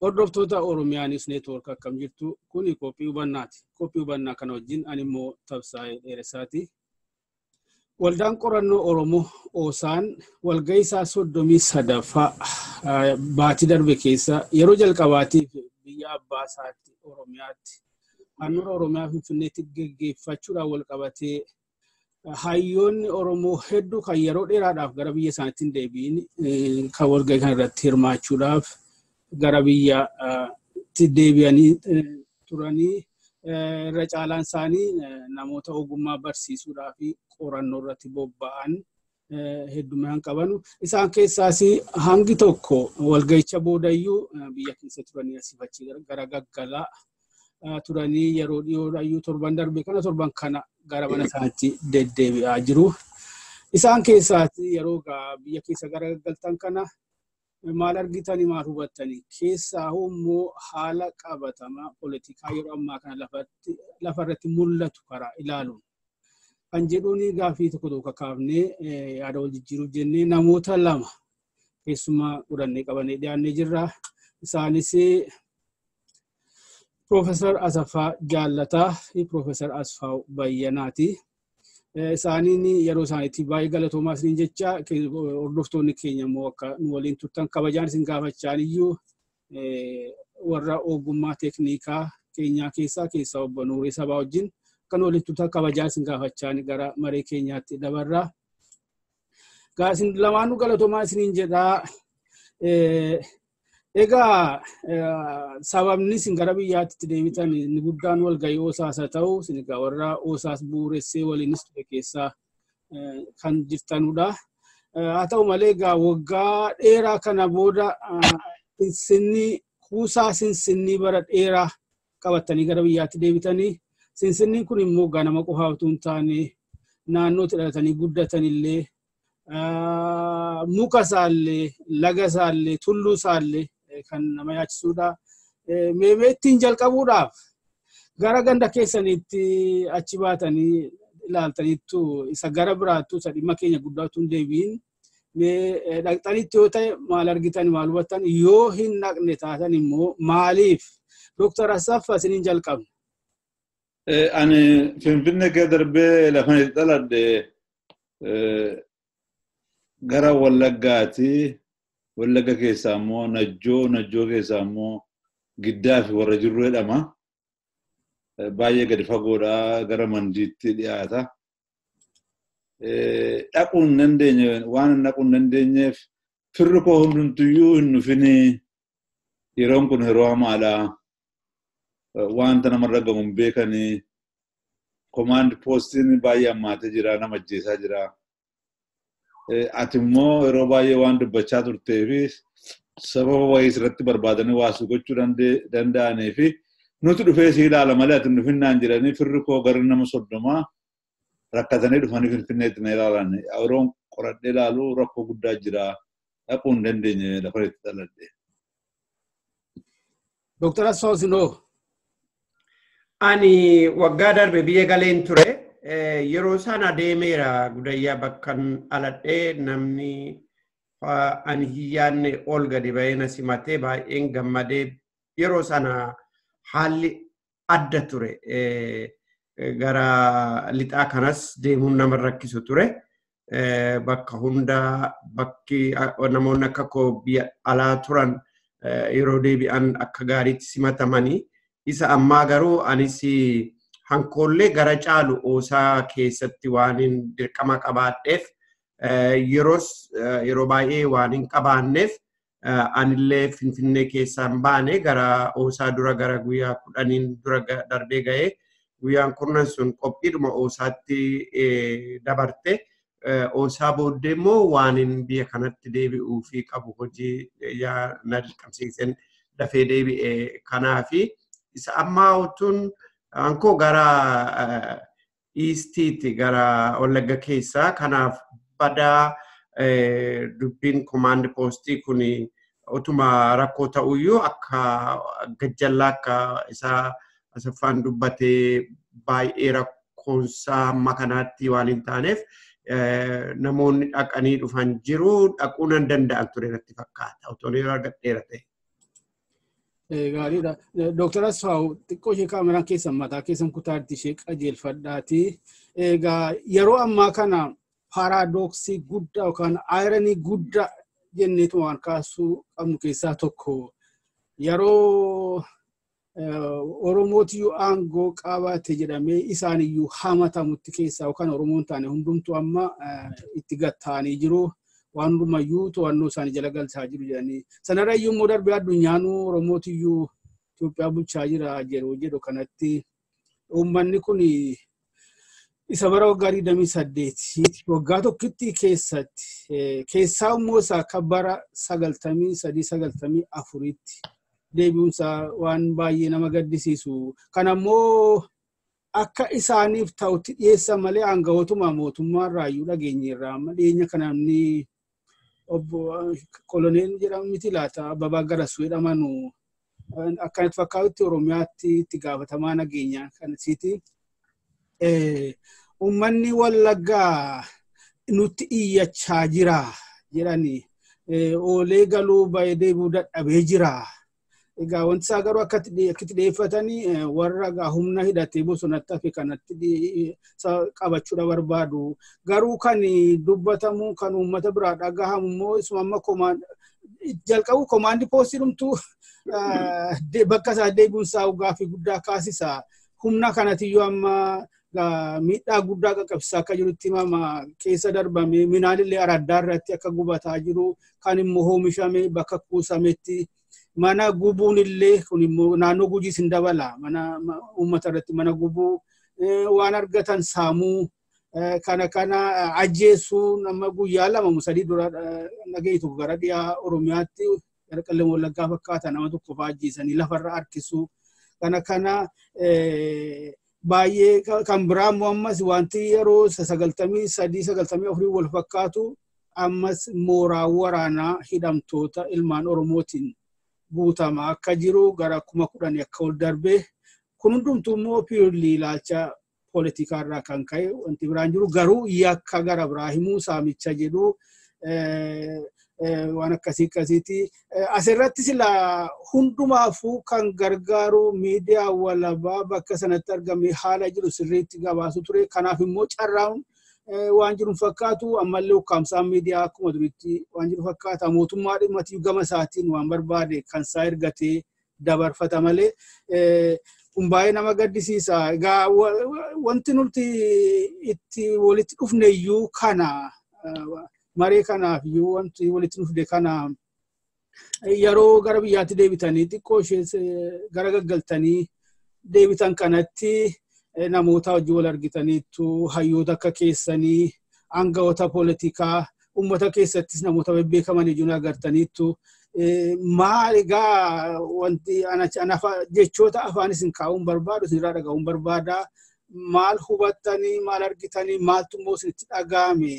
Hordoftoota Oromiyaanis Network akkam jirtu kuni qophii hubannaati. Qophii hubannaa kana wajjin ani immoo Tabsaa'ee Dheeressaati. Waldaan qorannoo Oromoo Oosaan walgahii isaa 33ffaa baatii darbe keessa yeroo jalqabaatiif biyya abbaa isaatti Oromiyaatti handhuura Oromiyaa Finfinneetti geggeeffachuudhaan wal qabatee hayyoonni Oromoo hedduu kan yeroo dheeraadhaaf gara biyya isaaniitti hin deebiin kan walgahii kana irratti hirmaachuudhaaf gara biyya deebi'anii turanii irra caalaan isaanii namoota ogummaa barsiisuudhaa fi qorannoo irratti bobba'an hedduminaan qabanu. Isaan keessaas hangi tokko walgahicha boodayyuu biyya keessa turanii asii achi gara gaggalaa turanii yeroo dhiyoodayyuu torban darbe torban kana gara mana isaaniitti deddeebi'aa jiru. Isaan keessaas yeroo biyya keessa gara gaggaltan kana maal argitanii maal hubattanii keessaa immoo haala qabatamaa poolitikaa yeroo ammaa kana lafarratti mul'atu karaa ilaaluun kan jedhuun gaaffii tokko kaafnee yaada wal jijjiiruuf jennee namoota lama keessumaa godhannee qabannee dhiyaannee jirra. Isaanis Profeesar Asaffaa Jaallataa fi Profeesar Asfaaw Bayyanaati. Isaaniin yeroo isaaniitti baay'ee galatoomaa isiniin jecha hordoftoonni keenya immoo akka nu waliin turtan kabajaan isin gaafachaan iyyuu warra ogummaa teeknikaa keenyaa keessaa obbo Nuuree Sabaa wajjin kan waliin turtan kabajaan isin gaafachaan gara maree keenyaatti dabarraa. Isin lamaanuu galatoomaa isiniin jedhaa. Egaa sababni isin gara biyyaatti deebitan inni guddaan walgahii Oosaas haa ta'u isin warra Oosaas bu'uuressee waliinis ture keessaa kan jirtanudha. Haa ta'u malee egaa waggaa dheeraa kana booda kuusaa sinsinnii bara dheeraa qabatanii gara biyyaatti deebitanii sinsinniin kun immoo ganama qofaa utuu hin taane naannootti dhalatanii guddatanillee muka isaallee laga isaallee tulluu isaallee kan nama yaachisudha. Meemee ittiin jalqabuudhaaf gara ganda keessaniitti achi baatanii ilaaltaniittu isa gara biraattu isa dhimma keenya guddaatu hin deebiin dhaqxanitti yoo ta'e maal argitan maal hubattan yoo hin naqne taatan immoo maaliif Dr. Asaffaa isiniin jalqabne? Ani Finfinnee kee darbee lafan itti dhaladhe gara Wallaggaati. Wallagga keessaa immoo Najjoo keessaa immoo Giddaa fi warra jirru jedhama. Baay'ee gadi fagoodha gara Mandiitti dhiyaata. Dhaquun dandeenye waan dhaquun dandeenyeef firri koo hundumtuyyuu hin dhufini yeroon kun yeroo hamaadha. Wanta namarra gamuun beekanii command postiin baay'ee hammaatee jira nama ajjeesaa jira. Ati immoo yeroo baay'ee waan dubbachaa turtee fi sababa wayii irratti barbaadanii waasuu gochuu danda'anii fi nuti dhufee si ilaala malee ati dhufinnaan jiranii firri koo gara nama 30 rakkatanii dhufanii Finfinneetti na ilaalan. Yeroon qoradhee ilaalu rakkoo guddaa jira. Dhaquu hin dandeenye lafa itti dhaladhe. Dr. Asfaaw sinoo? Ani waggaa darbe biyya galeen ture. Yeroo sana deemeera gudayyaa bakkan aladhee namni ani hiyyaanne ol gadi ba'ee na simatee baay'een gammadee yeroo sana haalli adda ture. Gara lixaa kanas deemuun nama rakkisu ture. Bakka hunda bakki namoonni akka koo biyya alaa turan yeroo deebi'an akka gaariitti simatamanii isa ammaa garuu anis hankoollee gara caalu Oosaa keessatti waan hin dirqama qabaadheef yeroo baay'ee waan hin qabaanneef anillee Finfinnee keessaan baane gara Oosaa dura gara guyyaa 10 dura darbee ga'ee guyyaan kurnan sun qophiidhuma Oosaatti dabarte. Oosaa booddee immoo waan hin biyya kanatti deebi'uu fi qabu hojii na dirqamsiisen dafee deebi'e kanaafi isa ammaa utun ankoo gara Eastiiti gara Wallagga keessaa kanaaf badaa dubbiin command postii kun utuma rakkoo ta'uyyuu akka gajjallaa akka isaa Asaffaan dubbatee baay'ee rakkoonsaa amma kanaatti waan hin taaneef namoonni dhaqanii dhufan jiru dhaquun hin danda'an ture natti fakkaata otoo yeroo argadheera ta'e. Gaariidha. Dr. Asfaaw xiqqoo ishee kaameraan keessan mataa keessan kutaatti ishee qajeelfadhaati. Egaa yeroo ammaa kana paaraadoksii guddaa yookaan aayiranii guddaa jenneetu waan kaasuu qabnu keessaa tokko yeroo Oromootiyyuu aangoo qabaate jedhamee isaaniyyuu hamatamutti keessaa yookaan Oromoon taane hundumtuu amma itti gattaanii jiru. Waan hundumayyuu to'annoo isaanii jala galchaa jiru jedhanii. Sanarrayyuu immoo darbee addunyaanuu Oromootiyyuu Itoophiyaa bulchaa jira jedhu kanatti uummanni kun isa bara waggaa 28 waggaa tokkitti keessatti keessaa immoo isa akka bara 93-94tti deebi'uunsaa waan baay'ee nama gaddisiisu. Kanammoo akka isaaniif ta'utti dhiyeessan malee aangawootuma mootummaa irraayyuu dhageenyeerra amma dhiyeenya kanamni obbo Koloneel jedhamu miti laata Abbabaa Garasuu jedhamanu akkanatti fakkaatutti Oromiyaatti itti gaafatamaa nageenyaa kanasiiti. Uummanni Wallaggaa nutti iyyachaa jira jedhanii oolee galuu baay'ee deebi'uu dadhabee jira. Egaa wanti isaa garuu akkatti dhiyeeffatanii warra humna hidhatee bosonatti hafe kanatti qabachuudha barbaadu. Garuu kan dubbatamu kan uummata biraa dhagahamu immoo isuma amma jalqabu komaandi poostii dhumtuu bakka isaa deebi'uunsaa gaaffii guddaa kaasisa. Humna kanatiyyuu amma miidhaa guddaa qaqqabsiisaa akka jirutti himama keessa darbame minaanillee araddaa irratti akka gubataa jiru kan immoo oomishame bakka kuusametti. Mana gubuun illee kun immoo naannoo Gujiis hin dabala. Mana uummata irratti mana gubuu waan argatan saamuu kana ajjeesuu nama guyyaa 2-3 dura nageetu gara dhiyaa Oromiyaatti Qalleen Wallaggaa fakkaata nama tokko fa'aa ajjeesanii lafarra harkisuu kana baay'ee kan biraa immoo ammas wanti yeroo 93-94 wal fakkaatu ammas mooraa waraanaa hidhamtoota ilmaan Oromootiin guutama akka jiru gara 10,000 akka ol darbee kun hundumtuu immoo purely ilaalcha poolitikaa irraa kan ka'e wanti biraan jiru garuu yakka gara biraa himuu saamicha jedhu waan akkasiiti. Asirratti sila hundumaafuu kan gargaaru miidiyaa walabaa bakka sanatti argame haala jiru sirriitti gabaasu ture. Kanaaf immoo carraan waan jiru fakkaatu ammallee ukkaamsaan miidiyaa akkuma duritti waan jiru fakkaata. Mootummaa dhimmatii gama isaatiin waan barbaade kan isaa ergatee dabarfata malee kun baay'ee nama gaddisiisa. Egaa wanti nuti itti walitti dhufneyyuu kana maree kanaaf iyyuu wanti walitti dhufne kana yeroo gara biyyaatti deebitanii xiqqoo ishee gara gaggaltanii deebitan kanatti namoota wajjin wal argitaniitu hayyoota akka keessanii aangawoota poolitikaa uummata keessattis namoota bebbeekaman ijuun agartaniitu maal egaa wanti jechoota afaanis hin kaa'uun barbaadu isinirraa dhaga'uun barbaada maal hubattanii maal argitanii maaltu immoo isinitti dhaga'ame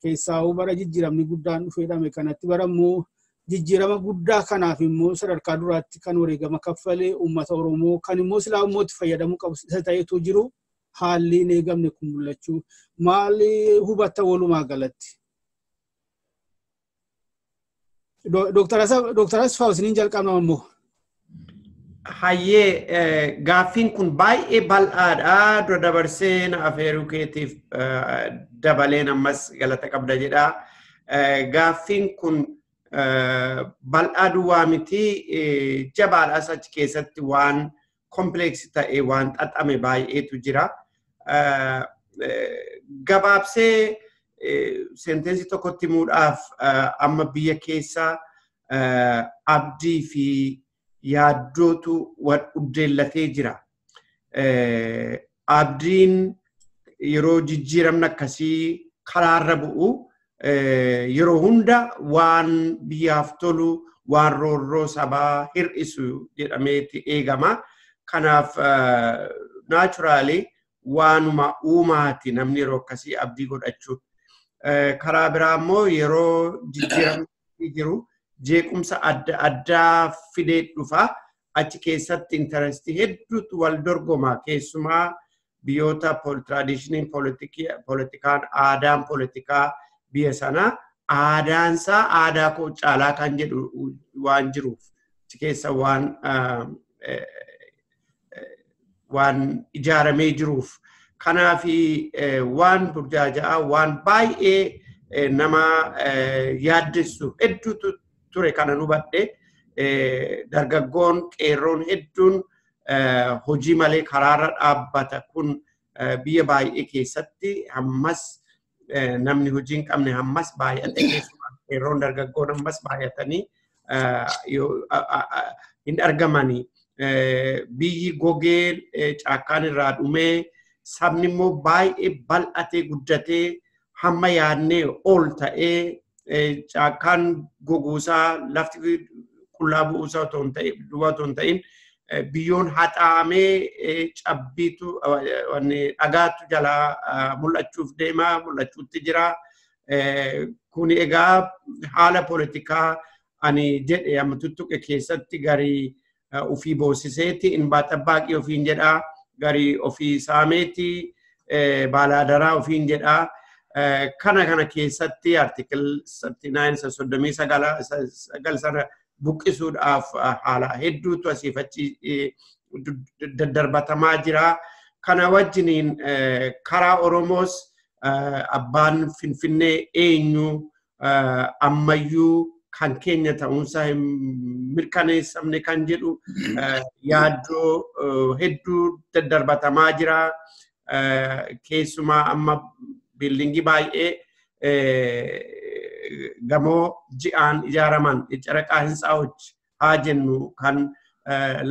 keessaa bara jijjiiramni guddaan dhufeedhame kanatti bara immoo jijjiirama guddaa kanaaf immoo sadarkaa duraatti kan wareegama kaffalee uummata Oromoo kan immoo silaa ummootti fayyadamuu qabu isa ta'etu jiru haalli hin eegamne kun mul'achuu maal hubatta walumaa galatti. Dr. Asfaaw isiniin jalqabna immoo. Hayyee gaaffiin kun baay'ee bal'aadha. Dura dabarsee na afeeruu keetiif dabaleen ammas galata qabda jedha. Gaaffiin kun bal'aa duwwaa miti jabaadhaas achi keessatti waan kompleeksi ta'e waan xaxame baay'eetu jira. Gabaabsee senteensi tokkotti himuudhaaf amma biyya keessa abdii fi yaaddootu wal uddeellatee jira. Abdiin yeroo jijjiiramni akkasii karaarra bu'u yeroo hunda waan biyyaaf tolu waan roorroo sabaa hir'isu jedhameeti eegama. Kanaaf naturally waanuma uumaati namni yeroo akkasii abdii godhachuun. Karaa biraa immoo yeroo jijjiiramni jiru jeequmsa adda addaa fidee dhufa. Achi keessatti intarestii hedduutu wal dorgoma keessumaa biyyoota tradishiniin politikaan aadaan politikaa biyya sanaa aadaansaa aadaa koo caalaa kan jedhu waan jiruuf achi keessa waan ijaaramee jiruuf kanaaf waan burjaaja'aa waan baay'ee nama yaaddessu hedduutu ture kana hubadhe. Dargaggoon qeerroon hedduun hojii malee karaarra dhaabbata kun biyya baay'ee keessatti ammas namni hojii hin qabne ammas baay'ate keessumaa qeerroon dargaggoon ammas baay'atanii hin argamanii biyyi gogee caakkaan irraa dhumee sabni immoo baay'ee bal'atee guddatee hamma yaadnee ol ta'ee caakkaan goguusaa lafti qullaa bu'uusaa otoo hin ta'in biyyoon haxaamee cabbiitu dhagaatu jalaa mul'achuuf deemaa mul'achuutti jira. Kun egaa haala politikaa ani jedhe amma tuttuqe keessatti garii ofii boosiseeti in baaxabbaaqii ofiin jedhaa garii ofii saameeti baalaadaraa ofiin jedhaa. Kana keessatti artikil 39 sana buqqisuudhaaf haala hedduutu asiif achi daddarbatamaa jira. Kana wajjiniin karaa Oromoos abbaan Finfinnee eenyu ammayyuu kan keenya ta'uunsaa hin mirkaneessamne kan jedhu yaaddoo hedduu daddarbatamaa jira. Keessumaa amma biildingii baay'ee gamoo ji'aan ijaaraman caraqaa hinsaa'ochi haa jennu kan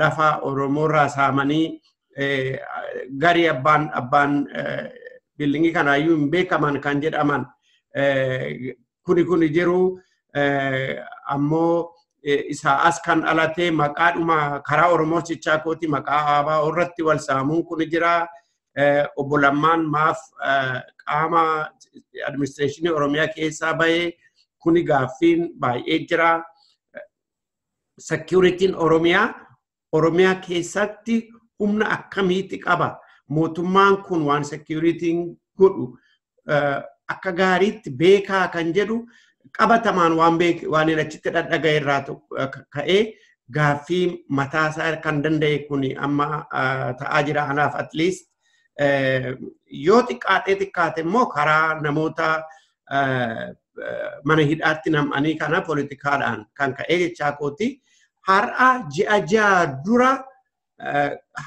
lafa Oromoorraa saamanii garii abbaan biildingii kanaayyuu hin beekaman kan jedhaman kuni jiru ammoo isaa as kan dhalatee maqaadhuma karaa Oromoo jechaa kooti maqaa aabaa irratti wal saamuun kun jira. Obbo Lammaan maaf qaama administreeshinii Oromiyaa keessaa bahee kuni gaaffiin baay'ee jira. Security'n Oromiyaa keessatti humna akkamiitti qaba? Mootummaan kun waan security'n godhu akka gaariitti beekaa kan jedhu qabatamaan waan achitti dhadhaga irraa ka'ee gaaffii mataasaa kan danda'e kuni amma ta'aa jira anaaf at least. Yoo xiqqaate immoo karaa namoota mana hidhaatti nam'anii kana politikaadhaan kan ka'ee jechaa kooti. Har'a ji'a dura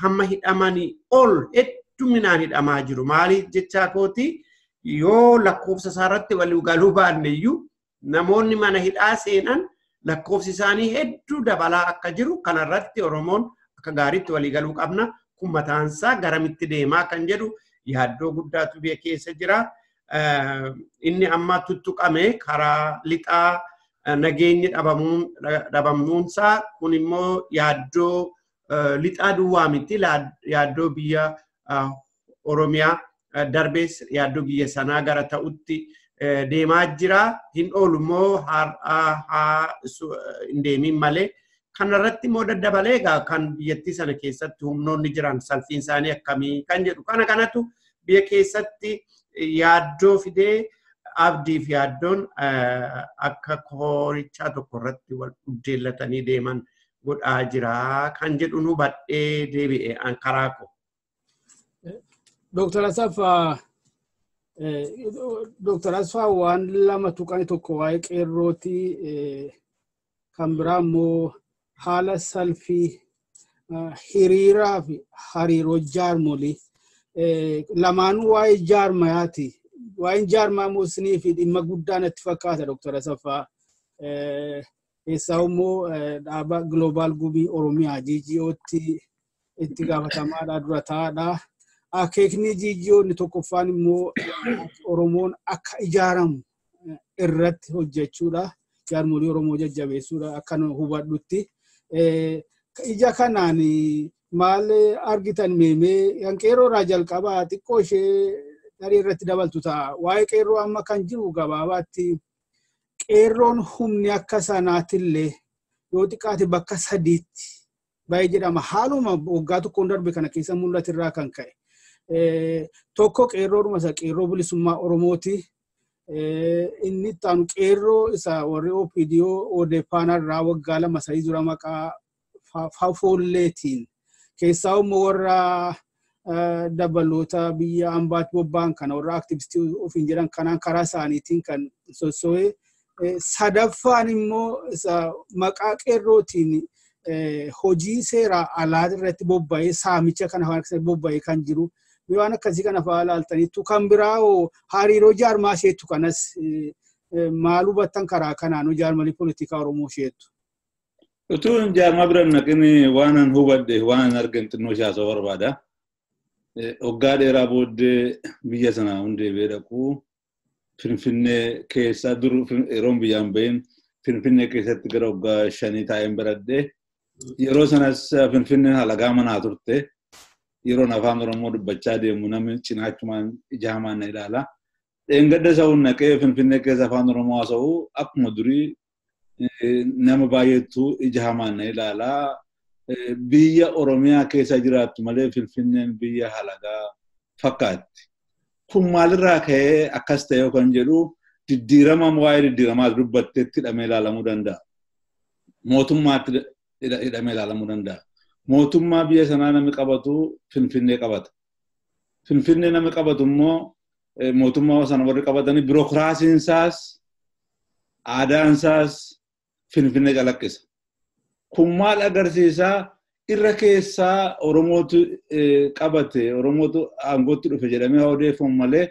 hamma hidhamanii ol hedduminaan hidhamaa jiru. Maaliif jechaa kooti yoo lakkoofsa isaarratti walii galuu baanne iyyuu namoonni mana hidhaa seenan lakkoofsi isaanii hedduu dabalaa akka jiru kanarratti Oromoon akka gaariitti walii galuu qabna. Kun mataansaa garamitti deemaa kan jedhu yaaddoo guddaatu biyya keessa jira. Inni amma tuttuqame karaa lixaa nageenyi dhabamuunsaa kun immoo yaaddoo lixaa duwwaa miti yaaddoo biyya Oromiyaa darbees yaaddoo biyya sanaa gara ta'utti deemaa jira. Hin oolu immoo hin deemin malee. Kanarratti immoo daddabalee kan biyyattii sana keessatti humnoonni jiran salphiin isaanii akkamii kan jedhu kanatu biyya keessatti yaaddoo fidee abdiif yaaddoon akka koorichaa tokko irratti wal uddeellatanii deeman godhaa jira kan jedhu nu badhee deebi'e karaa ko. Dr. Asfaa waan lama tuqanii tokko waa'ee qeerrootii kan biraa immoo haala salphii hiriiraa fi hariiroo jaarmolii lamaanuu waa'ee jaarmayaati. Waa'een jaarmaa muusinii fi dhimma guddaan itti fakkaata Dr. Asaffaa. Keessaa immoo dhaaba Global Gubii Oromiyaa GGO'tti itti gaafatamaadha dura taa'aadha. Akeekni GGO'n tokkoffaan immoo Oromoon akka ijaaramu irratti hojjechuudha. Jaarmolii Oromoo jajjabeessuudha akka hubadhutti. Ija kanaan maal argitan meemee yan qeerroo irraa jalqabaa xiqqoo ishee tarii irratti dabaltu ta'a. Waa'ee qeerroo amma kan jiru gabaabaatti qeerroon humni akka sanaatillee yoo xiqqaate bakka 3tti baay'ee jedhama. Haaluma waggaa tokkoon darbe kana keessa mul'atu irraa kan ka'e. Tokko qeerroodhuma isa qeerroo bilisummaa Oromooti. Inni itti aanu qeerroo isa warri OPDO odeeffaanarraa waggaa 2 dura maqaa Fafolleetiin keessaa immoo warra dabaloota biyya ambaatti bobba'an kana warra aktivistii ofiin jedhan kanaan karaa isaaniitiin kan sossoo'ee sadaffaan immoo isa maqaa qeerrootiin hojii seeraa alaa irratti bobba'ee saamicha kana keessatti bobba'ee kan jiru waan akkasii kana fa'aa ilaaltaniitu kan biraa hariiroo jaarmaa isheetu kanas maal hubattan karaa kanaan jaarmanii poolitikaa Oromoo isheetu. Utuun jaarmaa biraan naqini waanan hubadhe waanan argan xinnoo shaasoo barbaada. Waggaa dheeraa booddee biyya sana hundee beedhaquu Finfinnee keessa dur yeroon biyyaan bahin Finfinnee keessatti gara waggaa 5 taa'een baradhe. Yeroo sanas Finfinneen halagaa manaa turte. Yeroon afaan Oromoo dubbachaa deemu namni cinaachumaan ijaamaan na ilaala. Dheengadda sa'uun naqee Finfinnee keessa afaan Oromoo haasa'u akkuma durii nama baay'eetu ijaamaan na ilaala. Biyya Oromiyaa keessa jiraattu malee Finfinneen biyya halagaa fakkaatti. Kun maalirraa ka'ee akkas ta'e kan jedhu diddiirama waa'ee diddiiramaa dubbatteetti hidhamee ilaalamuu danda'a. Mootummaatti hidhamee ilaalamuu danda'a. Mootummaa biyya sanaa namni qabatu Finfinnee qabata. Finfinnee namni qabatu immoo mootummaa sana warri qabatanii birookiraasiin isaas aadaan isaas Finfinnee calaqqisa. Kun maal agarsiisaa irra keessaa Oromootu qabate Oromootu aangootti dhufe jedhamee odeeffamu malee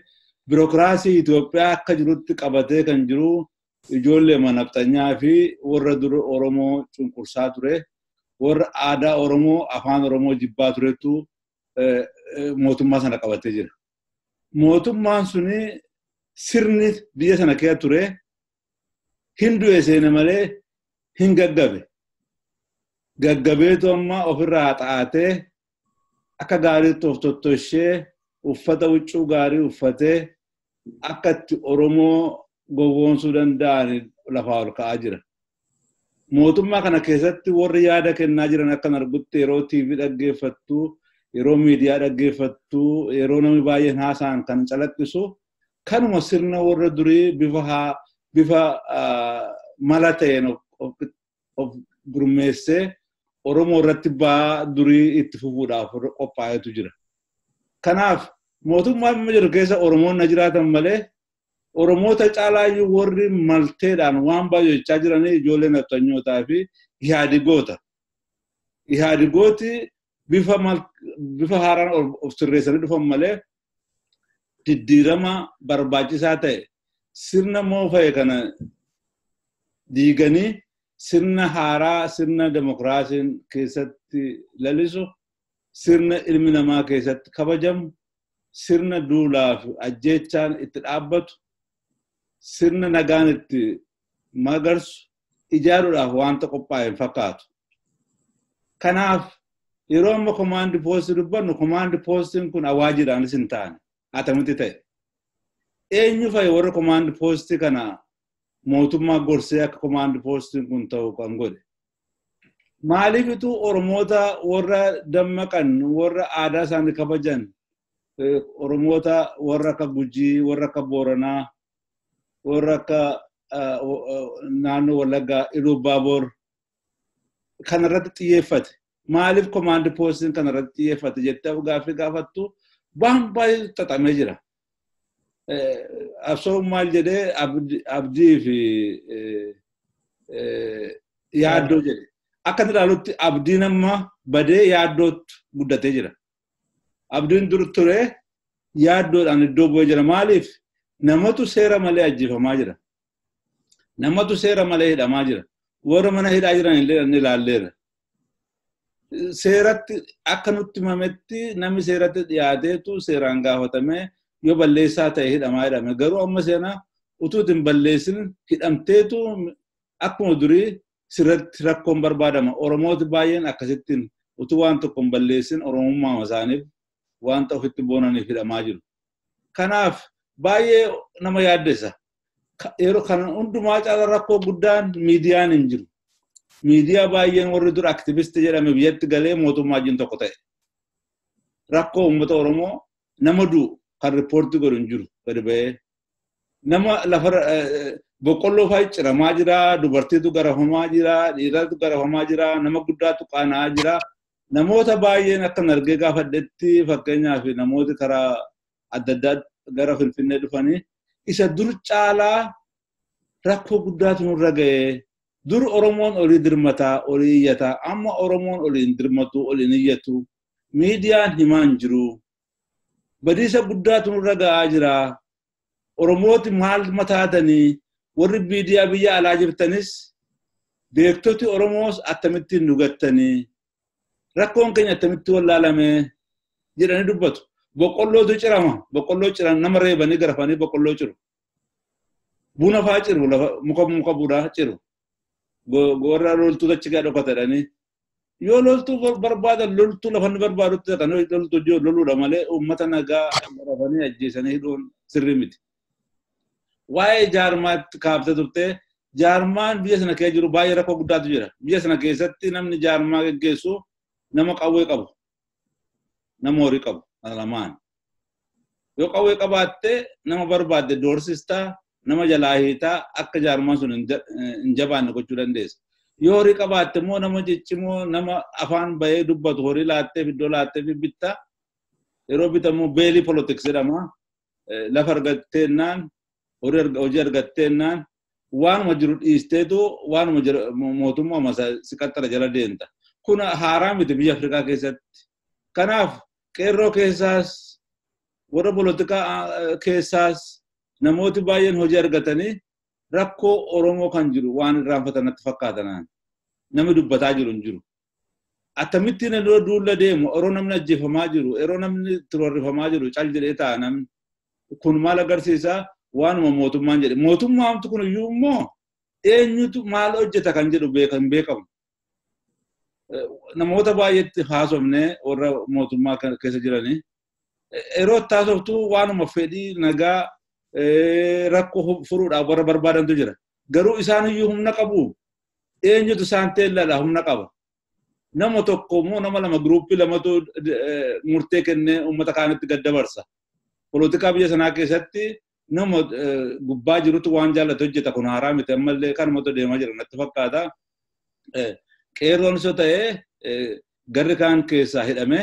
birookiraasii Itoophiyaa akka jirutti qabatee kan jiru ijoollee manafxanyaa fi warra dura Oromoo cunqursaa ture. Warra aadaa Oromoo afaan Oromoo jibbaa turetu mootummaa sana qabatee jira. Mootummaan suni sirni biyya sana keessa ture hin du'e seene malee hin gaggabe. Gaggabeetu amma ofirraa xaa'atee akka gaariitti of tottoshee uffata huccuu gaarii uffatee akka itti Oromoo gowwoomsuu danda'an lafaa ol ka'aa jira. Mootummaa kana keessatti warri yaada kennaa jiran akka argutti yeroo TV dhaggeeffattu, yeroo miidiyaa dhaggeeffattu, yeroo namni baay'een haasa'an kan calaqqisu kanuma sirna warra durii bifa mala ta'een of gurmeessee Oromoo irratti ba'aa durii itti fufuudhaaf qophaa'etu jira. Kanaaf mootummaa amma jiru keessa Oromoon na jiraatan malee Oromoota caalaayyuu warri malteedhaan waan baay'ee jechaa jiranii ijoollee nafxanyootaa fi Ihaadigoota. Ihaadigooti bifa haaraan of sirreessanii dhufan malee diddiirama barbaachisaa ta'e sirna moofa'e kana diiganii sirna haaraa sirna demokraasiin keessatti lalisu sirna ilmi namaa keessatti kabajamu sirna duulaaf ajjeechaan itti dhaabbatu sirna nagaan itti magarsu ijaaruudhaaf wanta qophaa'e fakkaatu. Kanaaf yeroo amma komaandi poostii dubbannu komaandi poostiin kun awaajiidhaanis hin taane atamitti ta'e. Eenyu fa'i warra komaandi poostii kana mootummaa gorsee akka komaandi poostiin kun ta'u kan godhe. Maaliifitu Oromoota warra dammaqan warra aadaa isaanii kabajan Oromoota warra akka Gujii, warra akka Booranaa, warra akka naannoo Wallaggaa, Iluu Baaboor kanarratti xiyyeeffate. Maaliif komaandi poostiin kanarratti xiyyeeffate jettee gaaffii gaafattu waan baay'ee xaxamee jira. Absoo maal jedhee abdii fi yaaddoo jedhe. Akka ilaalutti abdiin amma badee yaaddootti guddatee jira. Abdiin dur ture yaaddoodhaan iddoo bu'ee jira. Maaliif namatu seera malee ajjeefamaa jira. Namatu seera malee hidhamaa jira. Warra mana hidhaa jiran illee ilaalleera. Seeratti akka nutti himametti namni seeratti dhiyaateetu seeraan gaafatamee yoo balleessaa ta'e hidhamaa jedhame. Garuu amma seenaa utuu hin balleessin hidhamteetu akkuma durii sirratti rakkoon barbaadama. Oromooti baay'een akkasittiin utu waan tokko balleessin oromummaa isaaniif wanta ofitti boonaniif hidhamaa jiru. Kanaaf baay'ee nama yaaddessa. Yeroo kana hundumaa caala rakkoo guddaan miidiyaan hin jiru. Miidiyaa baay'een warri dur aktivistii jedhame biyyatti galee mootummaa wajjin tokko ta'e. Rakkoo uummata Oromoo nama du'u kan riippoortii godhu hin jiru gadi ba'ee. Nama lafa boqqolloo fa'aa ciramaa jira, dubartiitu garafamaa jira, dhiiratu garafamaa jira, nama guddaatu qaana'aa jira. Namoota baay'een akkan argee gaafadhetti fakkeenyaaf namooti karaa adda addaa gara Finfinnee dhufanii isa dur caalaa rakkoo guddaatu nurra ga'ee. Dur Oromoon olii dirmataa, olii iyyataa, amma Oromoon oliin dirmatu, oliin iyyatu. Miidiyaan himaan jiru. Badiisa guddaatu nurra ga'aa jira. Oromooti maal mataatanii warri miidiyaa biyya alaa jirtanis beektoti Oromoos akkamittiin dhugattanii rakkoon keenya akkamitti wallaalamee jedhanii dubbatu. Boqqollootu cirama. Boqqolloo ciran nama reebanii garafanii boqqolloo ciru. Buna fa'aa ciru, muka bu'aa ciru. Gorra loltuu achi gaa dhokatadhanii. Yoo loltuu barbaadan loltuu lafanni barbaadutti kan loltuu loluudha malee uummata nagaa garafanii ajjeesanii hidhuun sirrii miti. Waa'ee jaarmaatti kaabsa turte jaarmaan biyya sana keessa jiru baay'ee rakkoo guddaatu jira. Biyya sana keessatti namni jaarmaa geggeessu nama qawwee qabu. Nama horii qabu. Lamaan. Yoo qawwee qabaatte nama barbaadde doorsistaa nama jalaa hiitaa akka jaarmaan sun hin jabaanne gochuu dandeessa. Yoo horii qabaatte immoo nama ciccimoo nama afaan bahee dubbatu horii laattee iddoo laattee bittaa yeroo bitamu beelii politiks jedhama. Lafa argatteennaan hojii argatteennaan waanuma jiru dhiisteetu waanuma mootummaa masa si qaxxara jala deemta. Kun haaraa miti biyya Afrikaa keessatti. Kanaaf qeerroo keessaas warra politikaa keessaas namooti baay'een hojii argatanii rakkoo Oromoo kan jiru waan irraanfatanatti fakkaatan namni dubbataa jiru hin jiru. Akkamittiin yeroo duulla deemu yeroo namni ajjeefamaa jiru yeroo namni turorrifamaa jiru cal jedhee ta'a namni kun maal agarsiisa waanuma mootummaan jedhe. Mootummaamtu kun iyyuu immoo eenyutu maal hojjeta kan jedhu hin beekamu. Namoota baay'eetti haasofnee warra mootummaa keessa jiranii yeroo taasoftu waanuma fedhii nagaa rakkoo furuudhaaf warra barbaadantu jira. Garuu isaan iyyuu humna qabu. Eenyutu isaan teellala humna qaba. Nama tokko immoo nama lama giruuppii lamatu murtee kennee uummata kaanitti gad dabarsa. Polotikaa biyya sanaa keessatti nama gubbaa jirutu waan jaallatu hojjeta kun haaraa miti ammallee kanumatu deemaa jira natti fakkaata. Qeerroon isa ta'ee garri kaan keessaa hidhame,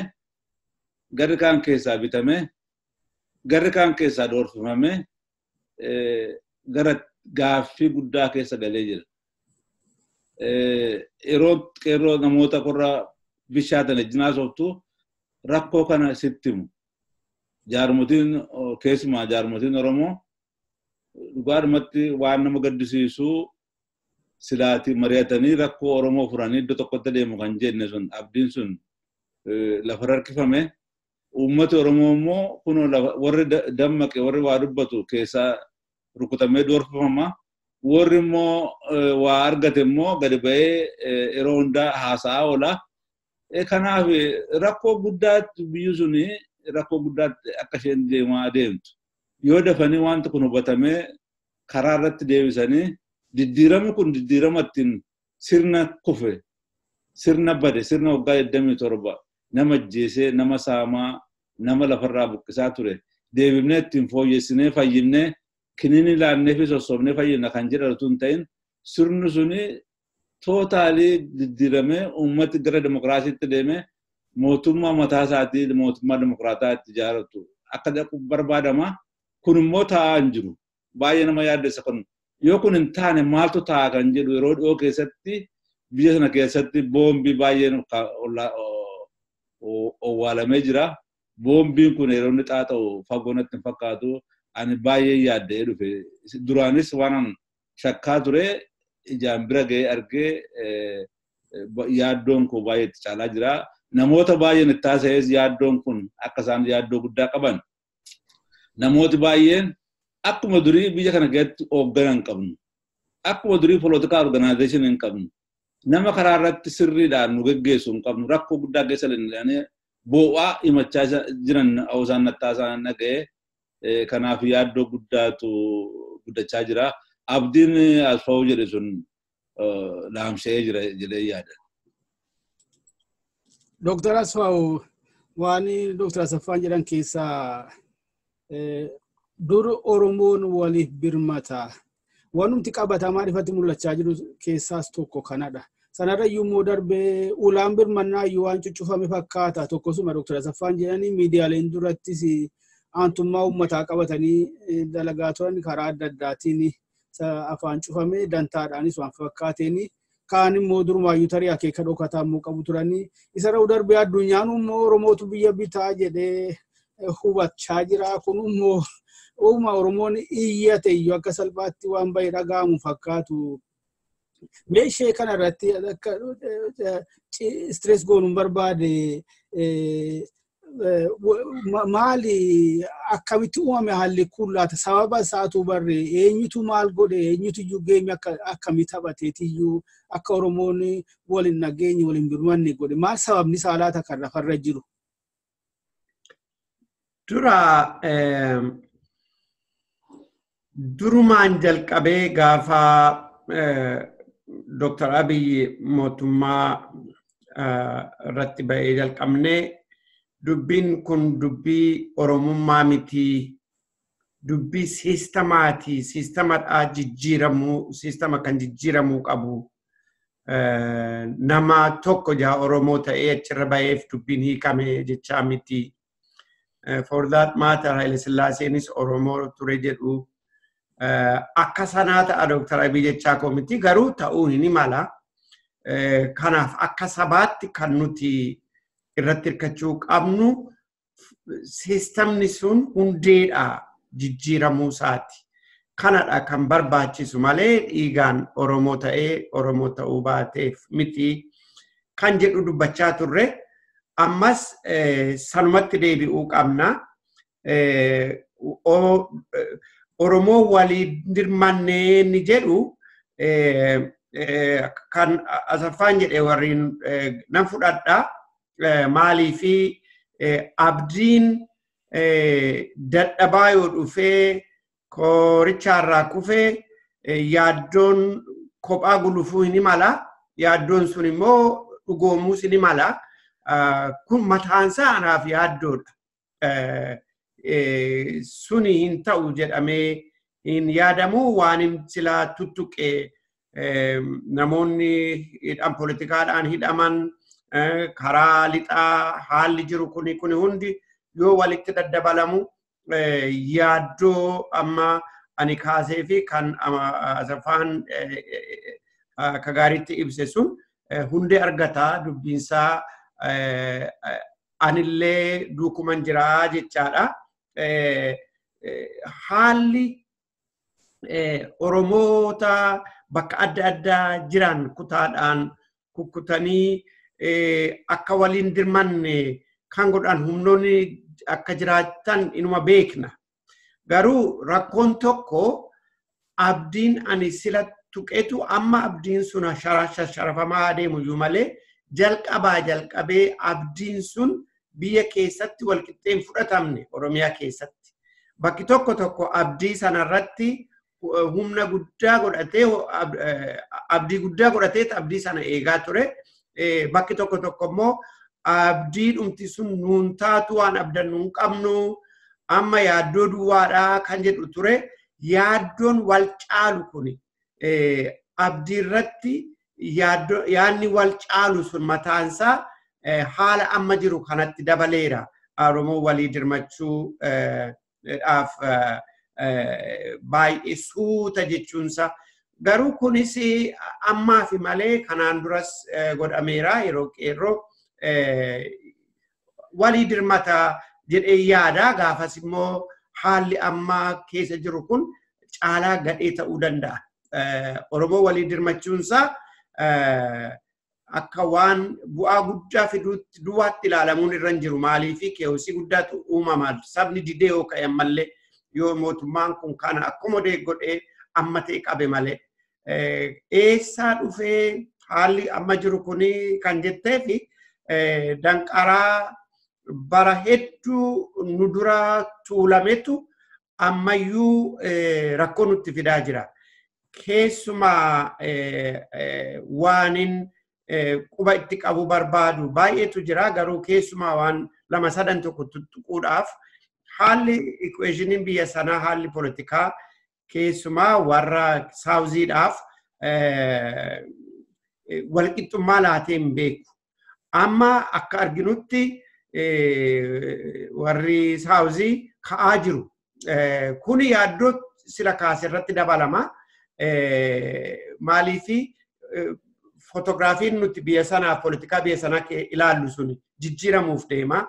garri kaan keessaa bitame, garri kaan keessaa dhoorfifame gara gaaffii guddaa keessa galee jira. Yeroo qeerroo namoota korra bishaatan ejjinaa sooftu rakkoo kana sitti himu. Jaarmotiin keessumaa jaarmotiin Oromoo dhugaadhumatti waan nama gaddisiisu silaati mari'atanii rakkoo Oromoo furanii iddoo tokkotti deemu kan jenne sun abdiin sun lafa harkifame. Uummati Oromoo immoo kun warri dammaqe warri waa dubbatu keessaa rukutamee dhoorfifama. Warri immoo waa argate immoo gadi ba'ee yeroo hundaa haasa'aa oola. Kanaaf rakkoo guddaatti biyyi suni rakkoo guddaatti akka isheen deemaa deemtu. Yoo dafanii wanti kun hubatamee karaa irratti deebisanii diddiiramni kun diddiirama ittiin sirna kufe, sirna bade, sirna waggaa 27 nama ajjeesee, nama saamaa, nama lafarraa buqqisaa ture. Deebifnee ittiin fooyyessinee fayyinee kiniini laannee fi sossobnee fayyina kan jedhatu hin ta'in sirni suni tootaalii diddiiramee uummati gara demokiraasiitti deemee mootummaa mataa isaatii mootummaa demokiraataa itti ijaaratu akka dhaqu barbaadama. Kun immoo taa'aa hin jiru. Baay'ee nama yaaddessa kun. Yoo kun hin taane maaltu ta'a kan jedhu yeroo dhiyoo keessatti biyya sana keessatti boombii baay'een owwaalamee jira. Boombiin kun yeroo inni xaaxa'u fagoo natti hin fakkaatu. Ani baay'ee yaaddee dhufe. Duraanis waan shakkaa ture ijaan bira ga'ee argee yaaddoon kun baay'ee itti caalaa jira. Namoota baay'een itti haasa'es yaaddoon kun akka isaan yaaddoo guddaa qaban. Namooti baay'een akkuma durii biyya kana keessatti hoogganaa hin qabnu. Akkuma durii political organization hin qabnu. nama karaa irratti sirriidhaan nu geggeessu hin qabnu rakkoo guddaa keessa leenjii boo'aa himachaa jiran hawaasaan nattaasaan dhaga'ee kanaaf yaaddoo guddaatu guddachaa jira. Abdiin Asfaw jedhe sun laamshee jira jedhee yaada. Dr. Asfaw waan Dr. Asaffaan jedhan keessaa dur Oromoon waliif birmata. Wanumti qabatamaa ifatti mul'achaa jiru keessaas tokko kanadha. Sanarra immoo darbee ulaan birmannaa waan cuccufame fakkaata. Tokkosuma Dr. Asaffaan jedhanii miidiyaaleen durattis aantummaa uummataa qabatanii dalagaa turan karaa adda addaatiin afaan cufame dantaadhaanis waan fakkaateen kaan immoo durumaayyuu tarii akeeka dhokataa immoo qabu turanii isarra darbee addunyaan immoo Oromootu biyya bitaa jedhee hubachaa jira. Kun immoo uuma Oromoon iyyate iyyuu akka salphaatti waan baay'ee dhaga'amu fakkaatu. Meeshee kanarratti akka stress goonuun barbaade maali akkamitti uumame haalli kun laata sababa isaatu barre eenyutu maal godhe eenyutu iyyuu geemi akkamii taphateetiyyuu akka Oromoon waliin nageenyi waliin birmanne godhe maal sababni isaa laata kan lafarra jiru? Durumaan jalqabee gaafa Dr. Abiy mootummaa irratti ba'ee jalqabnee dubbiin kun dubbii Oromummaa miti dubbii siistamaati siistamadhaa jijjiiramuu siistama kan jijjiiramuu qabu nama tokko jaa Oromoo ta'ee achirra ba'eef dubbiin hiikame jechaa miti. For that matter Haile Sillaaseenis Oromoo ture jedhu akka sanaa ta'a Dr. Abiy jechaa koo miti garuu ta'uu hin mala. Kanaaf akka sabaatti kan nuti irratti hirkachuu qabnu siistamni sun hundeedha jijjiiramuu isaati. Kanadha kan barbaachisu malee dhiigaan Oromoo ta'ee Oromoo ta'uu baateef miti kan jedhu dubbachaa turre. Ammas sanumatti deebi'uu qabna. Oromoo walii dirmannee ni jedhu kan Asaffaan jedhe warriin nan fudhadha. Maalii fi abdiin dadhabaa yoo dhufee koorichaarraa kufee yaaddoon kophaa gulufuu hin mala. Yaaddoon sun immoo dhugoomuus hin mala. Kun mataansaa anaaf yaaddoodha. Suni hin ta'u jedhamee hin yaadamu waan silaa tuttuqee namoonni hidhan politikaadhaan hidhaman karaa lixaa haalli jiru kuni hundi yoo walitti daddabalamu yaaddoo amma ani kaasee fi kan Asaffaan akka gaariitti ibse sun hundee argataa dubbiinsaa anillee duukuman jiraa jechaadha. Haalli Oromoota bakka adda addaa jiran kutaadhaan kukkutanii akka waliin dirmanne kan godhan humnoonni akka jiraatan inuma beekna. Garuu rakkoon tokko abdiin ani sila tuqeetu amma abdiin sun sharafamaa adeemu iyyuu malee jalqabee abdiin sun biyya keessatti walqixxeen fudhatamne Oromiyaa keessatti. Bakki tokko abdii sanarratti humna guddaa godhatee abdii guddaa godhatee abdii sana eegaa ture. Bakki tokko immoo abdii dhumti sun nuun taatu waan abdannu hin qabnu amma yaaddoo duwwaadhaa kan jedhu ture. Yaaddoon wal caalu kuni abdii irratti yaadni wal caalu sun mataansaa haala amma jiru kanatti dabaleera. Oromoo walii dirmachuu dhaaf baay'ee suuta jechuunsa. Garuu kunis ammaa fi malee kanaan duras godhameera yeroo qeerroo walii dirmata jedhee yaada. Gaafas immoo haalli ammaa keessa jiru kun caalaa gadhee ta'uu danda'a. Oromoo walii dirmachuunsa akka waan bu'aa guddaa fiduutti duwwaatti ilaalamuun irra hin jiru. Maaliifi keewusii guddaatu uumama. Sabni didee yoo ka'e ammallee yoo mootummaan kun kana akkuma godhee amma ta'e qabe malee. Eessaa dhufee haalli amma jiru kuni kan jettee fi danqaraa bara hedduu nu dura tuulametu ammayyuu rakkoo nutti fidaa jira. Keessumaa waanin quba itti qabu barbaadu baay'eetu jira garuu keessumaa waan lama sadan tokko tuttuquudhaaf haalli equationin biyya sanaa haalli politikaa keessumaa warra saawuziidhaaf walqixxummaa laatee hin beeku. Amma akka arginutti warri saawuzii ka'aa jiru. Kuni yaaddoo sila kaasirratti dabalama. Maaliifi fotograafiin nuti biyya sanaa politikaa biyya sanaa ilaallu sun jijjiiramuuf deema.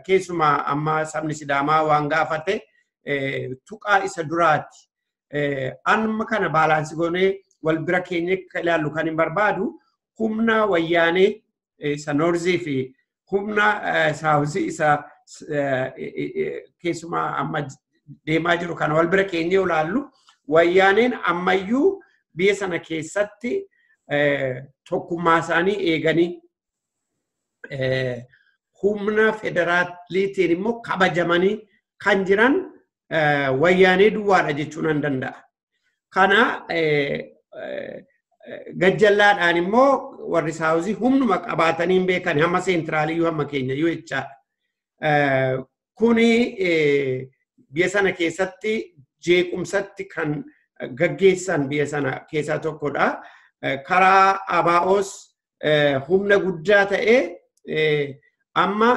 Keessumaa amma sabni Sidaamaa waan gaafate tuqaa isa duraati. Amma kana baalaansi goonee wal bira keenya ilaallu kan hin barbaadu humna wayyaanee isa noorzii fi humna saawuzii isa keessumaa amma deemaa jiru kana wal bira keenya ilaallu wayyaaneen ammayyuu biyya sana keessatti tokkummaa isaanii eeganii humna federaaliitiin immoo kabajamanii kan jiran wayyaanee duwwaadha jechuun nan danda'a. Kana gajjallaadhaan immoo warri saawuzii humnuma qabaatanii hin beekan hamma seentiraaliyyuu hamma keenyayyuu jechaadha. Kuni biyya sana keessatti jeequmsatti kan gaggeessan biyya sana keessaa tokkodha. Karaa ABO's humna guddaa ta'ee amma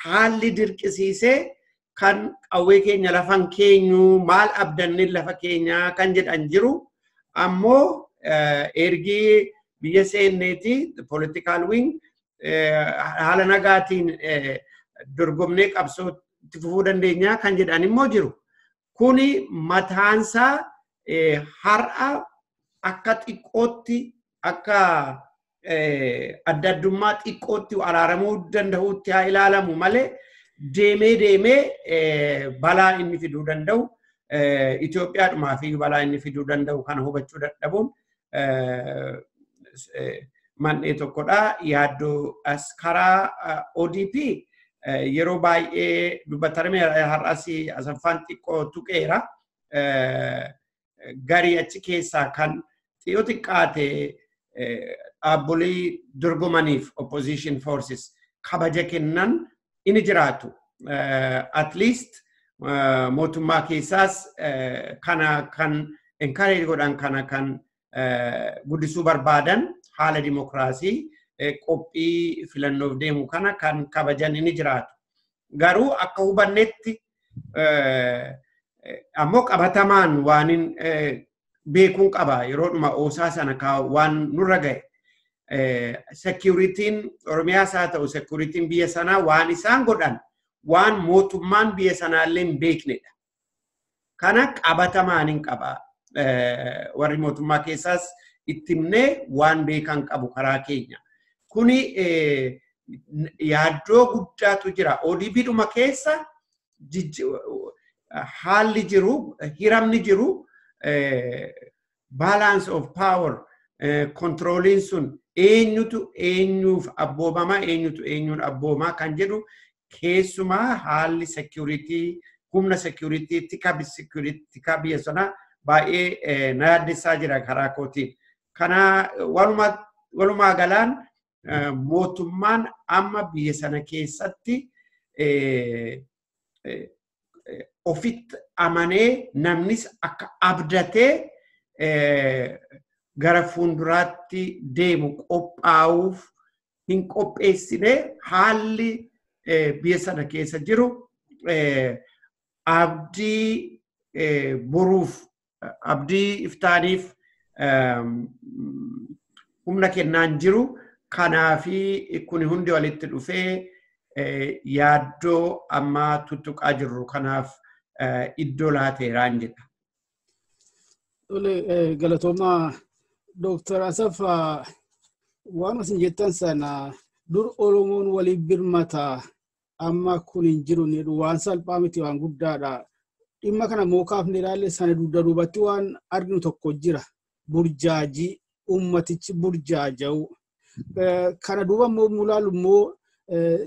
haalli dirqisiisee kan qawwee keenya lafan keenyu maal abdanne lafa keenya kan jedhan jiru ammoo ergi biyya seenneeti political wing haala nagaatiin dorgomnee qabsootti fufuu dandeenya kan jedhan immoo jiru. Kuni mataansaa har'a akka xiqqootti akka adda addummaa xiqqootti araaramuu danda'utti haa ilaalamu malee deemee balaa inni fiduu danda'u Itoophiyaadhumaa fi balaa inni fiduu danda'u kana hubachuu dadhabuun man'ee tokkodha. Yaaddoo as karaa ODP yeroo baay'ee dubbatarame har'as Asaffaan xiqqoo tuqeera. Garii achi keessaa kan xiyyoo xiqqaate dhaabbolee dorgomaniif opposition forces kabaja kennan inni jiraatu. At least mootummaa keessaas kana kan encourage godhan kana kan guddisuu barbaadan haala dimokiraasii qophii filannoof deemu kana kan kabajan inni jiraatu. Garuu akka hubannetti ammoo qabatamaan waanin beekuun qaba yeroodhuma oosaa sana waan nurra ga'e. Security'n Oromiyaas haa ta'u security'n biyya sanaa waan isaan godhan waan mootummaan biyya sanaallee hin beeknedha. Kana qabatamaan hin qaba. Warri mootummaa keessaas itti himnee waan beekan qabu karaa keenya. Kuni yaaddoo guddaatu jira. ODP'dhuma keessa haalli jiru, hiramni jiru, balance of power, controlling sun eenyutu eenyuuf abboomama, eenyutu eenyuun abboomaa kan jedhu keessumaa haalli security, humna security, tika biyya sanaa baay'ee na yaaddessaa jira karaa kootiin. Kana walumaa galaan mootummaan amma biyya sana keessatti ofitti amanee namnis akka abdatee gara fuulduraatti deemu qophaa'uuf hin qopheessine haalli biyya sana keessa jiru abdii boruuf abdii iftaaniif humna kennaan jiru. Kanaafi kuni hundi walitti dhufee yaaddoo amma tuttuqaa jirru kanaaf iddoo laateeraan jedha. Galatooma Dr. Asaf waan isin jettan sana dur Oromoon waliin birmata amma kun hin jiru ni waan salphaa miti waan guddaadha. Dhimma kana mookaaf ni ilaalle sana duubatti waan arginu tokko jira. Burjaajii ummatichi burjaaja'u. Kana duuba immoo mulaalu immoo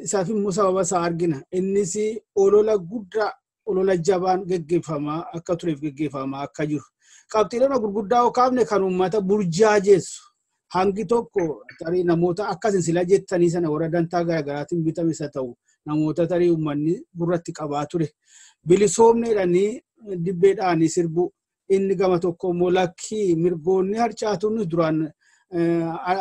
isaaf immoo sababa isaa argina. Innis olola guddaa olola jabaan geggeeffamaa akka tureef geggeeffamaa akka jiru. Qabxiileen gurguddaa kaafne kan ummata burjaajessu. Hangi tokko tarii namoota akkasin sila jettanii sana warra dantaa garaagaraatiin bitame isa ta'u namoota tarii uummanni gurratti qabaa ture. Bilisoomneedhanii dibbeedhaanii sirbu inni gama tokko immoo lakkii mirgoonni harcaatuun duraan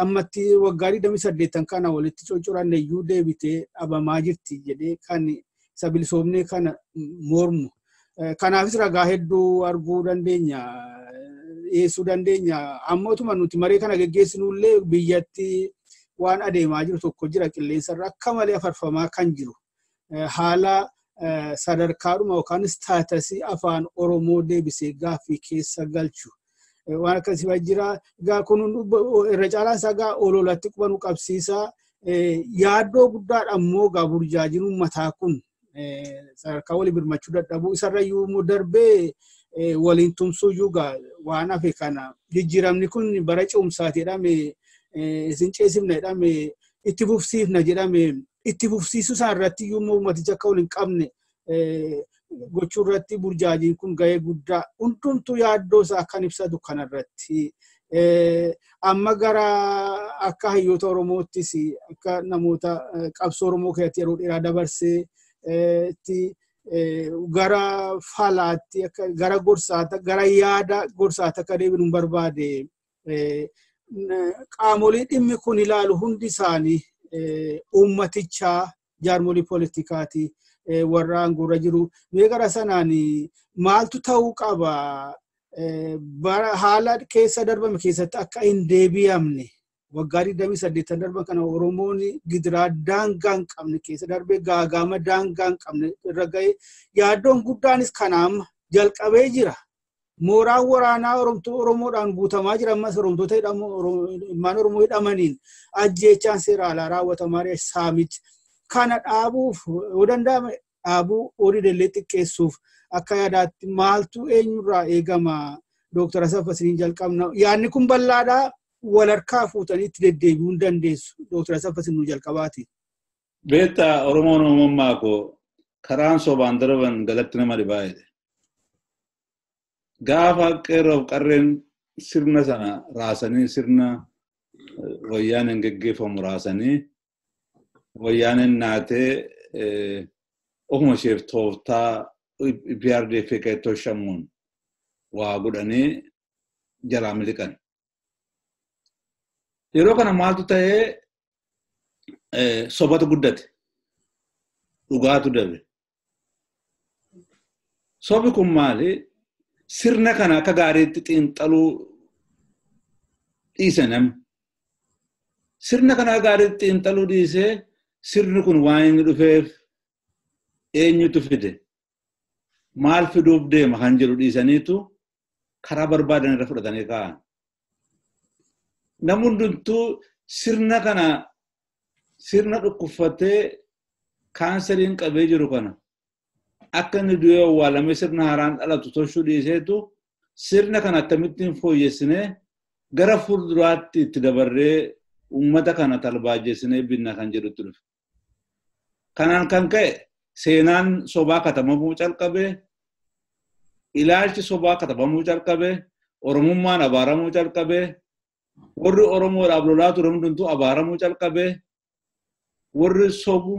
ammatti waggaa 28 kana walitti cocoranne iyyuu deebitee dhabamaa jirti jedhee kan isa bilisoomnee kana mormu. Kanaafis ragaa hedduu arguu dandeenya. Yeesuu dandeenya ammootuma nuti maree kana geggeessinullee biyyatti waan adeemaa jiru tokko jira qilleensarra akka malee afarfamaa kan jiru haala sadarkaadhuma yookaan staatasii afaan Oromoo deebisee gaaffii keessa galchu waan akkasii jira gaa kun irra caalaan isaa gaa ololatti qubanu qabsiisaa yaaddoo guddaadha ammoo gaa burjaajiin uummataa kun sadarkaa walii birmachuu dadhabuu isarrayyuu immoo darbee waliin tumsuu yuugaa waan hafe kana jijjiiramni kun bara ce'umsaati jedhame isin ceesifna jedhame itti fufsiifna jedhame itti fufsiisuu isaan irratti iyyuu uummaticha akka waliin qabne gochuu irratti burjaajiin kun gahee guddaa hundumtuu yaaddoo isaa akkan ibsatu kanarratti amma gara akka hayyoota Oromoottis akka namoota qabsoo Oromoo keessatti yeroo dheeraa dabarsee gara falaatti gara gorsaata gara yaada gorsaata akka deebinu barbaade qaamolee dhimmi kun ilaalu hundi isaanii uummatichaa jaarmolii poolitikaati warra aangoorra jiru mee gara sanaan maaltu ta'uu qaba haala keessa darbame keessatti akka hin deebi'amne waggaa 28 darban kana Oromoon gidiraa daangaa hin qabne keessa darbee gaagama daangaa hin qabne irra ga'ee yaaddoon guddaanis kanaam jalqabee jira. Mooraan waraanaa Oromoodhaan guutamaa jira ammas Oromtoota ilmaan Oromoo hidhamaniin ajjeechaan seera alaa raawwatamaa jira saamichi kana dhaabuuf yoo danda'ame dhaabuu horiilee xiqqeessuuf akka yaadaatti maaltu eenyurraa eegama Dr. Asaf Asiniin jalqabna yaadni kun bal'aadhaa. Walarkaa fuutanii itti deddeebi'uu hin dandeessu. Dr. Asaf Asin nu jalqabaati. Beektaa Oromoon uumammaa koo karaan sobaan darban galatti nama dhibaa'edha. Gaafa qeerroof qarreen sirna sana raasanii sirna wayyaaneen geggeeffamu raasanii wayyaaneen naatee ofuma isheef tooftaa PRDF keettoo shamuun waa godhanii jalaa miliqan. Yeroo kana maaltu ta'ee sobatu guddate dhugaatu dabe. Sobi kun maali? Sirna kana akka gaariitti xiinxaluu dhiise namni. Sirna kana gaariitti xiinxaluu dhiisee sirni kun waan inni dhufeef eenyutu fide maal fiduuf deema kan jedhu dhiisaniitu karaa barbaadan irra fudhatanii kaa'an. Namni hundumtuu sirna kana sirna dhukkubfatee kaanseriin qabee jiru kana akka inni du'ee awwaalamee sirna haaraan dhalatu toshuu dhiiseetu sirna kana akkamittiin fooyyessinee gara fuulduraatti itti dabarree uummata kana talbaajjessinee binna kan jedhutti dhufe. Kanaan kan ka'e seenaan sobaa katabamuu calqabee ilaalchi sobaa katabamuu calqabee Oromummaan abaaramuu calqabee warri Oromoodhaaf lolaa ture hundumtuu abaaramuu calqabee warri sobu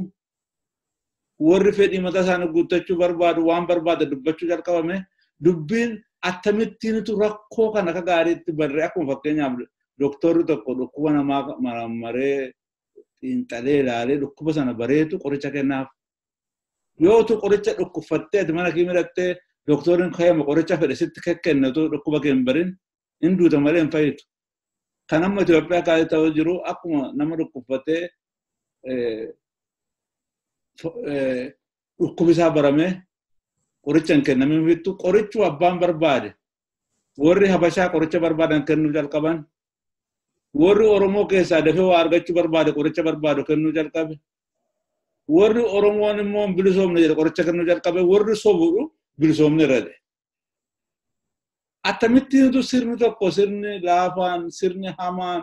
warri fedhii mataa isaanii guuttachuu barbaadu waan barbaade dubbachuu calqabame dubbiin akkamittiinitu rakkoo kana akka gaariitti barree akkuma fakkeenyaaf doktorri tokko dhukkuba namaa marmaree xiinxalee ilaalee dhukkuba sana bareetu qoricha kennaaf. Yoo tu qoricha dhukkubfattee mana kee midhattee doktorriin kaayama qoricha fedhe sitti kennatu dhukkuba kee hin barin hin duuta malee hin fayyitu. Kan amma Itoophiyaa kaasee ta'uu jiru akkuma nama dhukkubfatee dhukkubisaa baramee qoricha hin kennamin fittu qorichu abbaan barbaade warri Habashaa qoricha barbaadan kennuu jalqaban warri Oromoo keessaa dafee waa argachuu barbaade qoricha barbaadu kennuu jalqabe warri Oromoon immoo bilisoomne jedhe qoricha kennuu jalqabe warri sobuudhu bilisoomne irra Atamittiin tu sirni tokko sirni laafaan sirni hamaan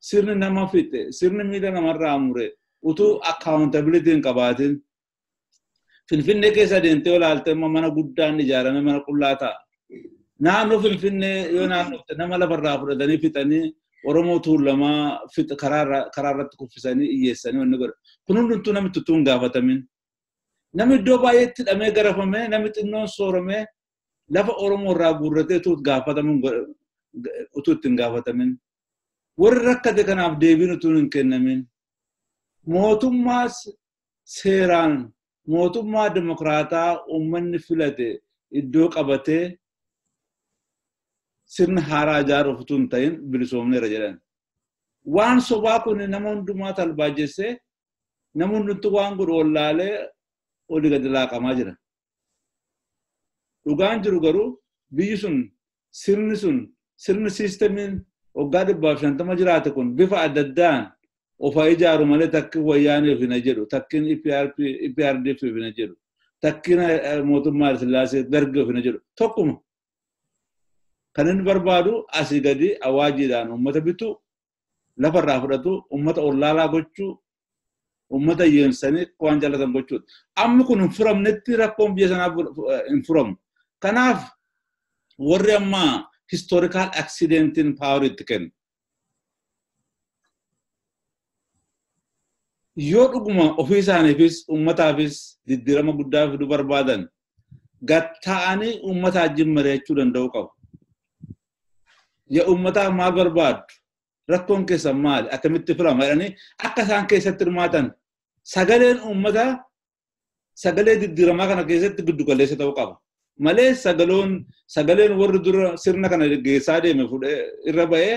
sirni nama fixe sirni miidha namarraa mure utuu accountability hin qabaatin Finfinnee keessa deemtee olaaltee mana guddaan ijaarame mana qullaa ta'a. Naannoo Finfinnee yoo naannofte nama lafarraa fudhatanii fixanii Oromoo tuulamaa karaa irratti kuffisanii iyyeessanii wanni godha. Kun hundumtuu namni tuttuu hin gaafatamin. Namni iddoo baay'eetti hidhamee garafamee namni xinnoon sooromee lafa Oromoo irraa guurratee utuu itti hin gaafatamin. Warri rakkate kanaaf deebiin utuu hin kennamin. Mootummaas seeraan mootummaa demokraataa uummanni filate iddoo qabatee sirna haaraa ijaaruuf utuu hin ta'in bilisoomneera jedhan. Waan sobaa kun nama hundumaa talbaajessee nama hundumtuu waan godhu wallaalee olii gadi laaqamaa jira. Dhugaan jiru garuu biyyi sun sirni siistamiin waggaa 150 jiraate kun bifa adda addaan ofaa ijaaru malee takkin wayyaaniif hin jedhu takkin EPRDF hin jedhu takkin mootummaa Sillaasee dargii hin jedhu tokkuma. Kan inni barbaadu asii gadi awaajiidhaan uummata bitu lafarraa fudhatu uummata ollaalaa gochuu uummata yeensanii waan jaalatan gochuudha. Amma kun hin furamnetti rakkoon biyya sanaaf hin furamu. Kanaaf warri amma historical accidentin power itti kennu. Yoo dhuguma ofii isaaniifis uummataafis diddiirama guddaa fiduu barbaadan gatta'anii uummata wajjin mari'achuu danda'uu qabu. Yaa uummataaf maal barbaaddu? Rakkoon keessan maali? Akkamitti furama jedhanii akka isaan keessatti hirmaatan sagaleen uummataa sagalee diddiiramaa kana keessatti giddu galeessa ta'uu qaba. Malee sagaleen warri dura sirna kana geessaa deeme irra ba'ee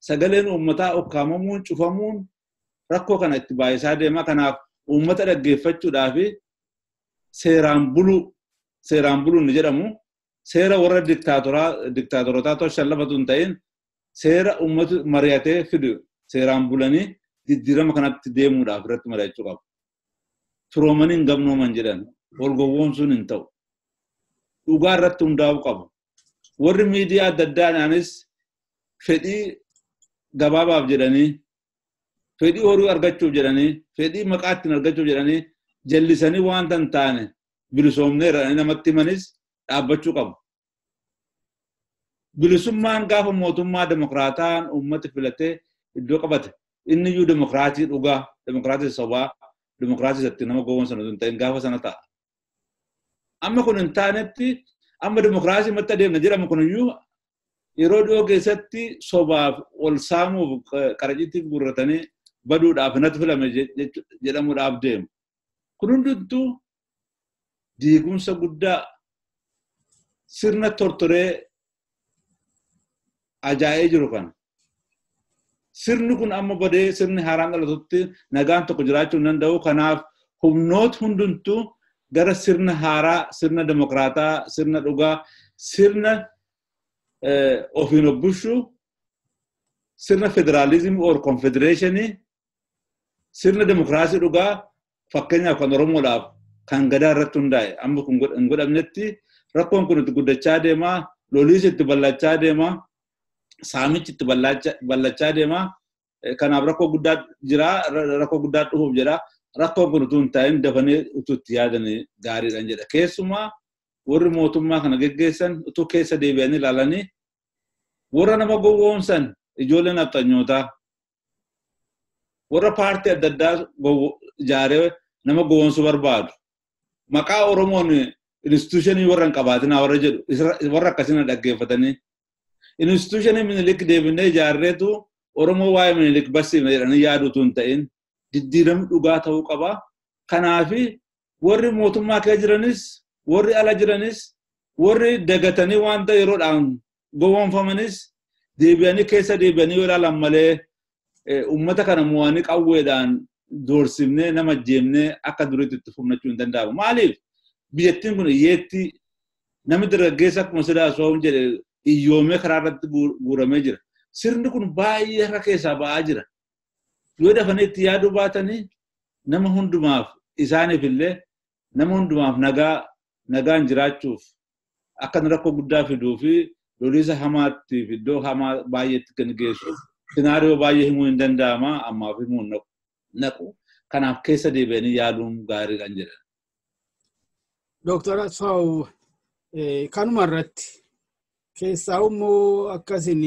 sagaleen uummataa ukkaamamuun cufamuun rakkoo kana itti baay'isaa deema. Kanaaf uummata dhaggeeffachuudhaaf seeraan buluu ni jedhamu. Seera warra diktaatorotaa toshan lafatu hin ta'in seera uummata mari'atee fidu seeraan bulanii diddiirama kanatti deemuudhaaf irratti mari'achuu qabu. Firoomanii hin gamnooman jedhan wal gowwoomsuun hin ta'u. Dhugaa irratti hundaa'uu qabu. Warri miidiyaa adda addaanis fedhii gabaabaaf jedhanii fedhii horii argachuuf jedhanii fedhii maqaa ittiin argachuuf jedhanii jallisanii waan tan taane bilisoomneera namatti himanis dhaabbachuu qabu. Bilisummaan gaafa mootummaa demokraataan uummata filatee iddoo qabate inni iyyuu demokraatii dhugaa demokraatii sobaa demokraatii isatti nama gowwoomsan osoo hin ta'in gaafa sana ta'a. Amma kun hin taanetti amma demokraasii matti adeemna jedhamu kun iyyuu yeroo dhiyoo keessatti sobaaf ol saamuuf qaraciitiif gurratanii baduudhaaf natti filame jedhamuudhaaf deemu. Kun hundumtuu diigumsa guddaa sirna tortoree ajaa'ee jiru kana. Sirni kun amma badee sirni haaraan dhalatutti nagaan tokko jiraachuu hin danda'u. Kanaaf humnoota hundumtuu gara sirna haaraa, sirna demokraataa, sirna dhugaa, sirna ofiin obbushuu, sirna federaalizimii or confederationii, sirna demokraasii dhugaa fakkeenyaaf kan Oromoodhaaf kan gadaa irratti hundaa'e amma kun hin godhamnetti rakkoon kun itti guddachaa deemaa, loliis itti bal'achaa deemaa, saamichi itti bal'achaa deemaa. Kanaaf rakkoo guddaa jira, rakkoo guddaa dhufuuf jedha. Rakkoon kun utuu hin ta'in dafanii utuu itti yaadanii gaariidhaan jedha. Keessumaa warri mootummaa kana geggeessan utuu keessa deebi'anii ilaalanii warra nama gowwoomsan ijoollee nafxanyootaa warra paartii adda addaa ijaaree nama gowwoomsuu barbaadu. Maqaa Oromoon instituushinii warra hin qabaatinaa warra jedhu warra akkasina dhaggeeffatanii instituushinii Minilik deebinee ijaarreetu Oromoo waa'ee Minilik barsiifna jedhanii yaaduutu hin ta'in diddiiramni dhugaa ta'uu qaba. Kanaafi warri mootummaa keessa jiranis warri ala jiranis warri dagatanii wanta yeroodhaan gowwoomfamanis deebi'anii keessa deebi'anii yoo ilaalan malee uummata kana mo'anii qawweedhaan doorsifnee nama jeemnee akka duriitti itti fufnachuu hin danda'amu. Maaliif biyyattiin kun iyyeetti namni dargaggeessa akkuma sidaasoo jedhe iyyoomee karaa irratti guuramee jira. Sirni kun baay'ee harka keessaa ba'aa jira. Yoo dafanii itti yaaduu baatanii nama hundumaaf isaaniif illee nama hundumaaf nagaan jiraachuuf akka rakkoo guddaa fiduu fi lolisa hamaatti iddoo hamaa baay'eetti kan geessu scenario baay'ee himuu hin danda'ama ammaaf himuu naqu kanaaf keessa deebi'anii yaaluun gaarii kan jedhan. Dr. Asfaw kanuma irratti keessaa immoo akkasin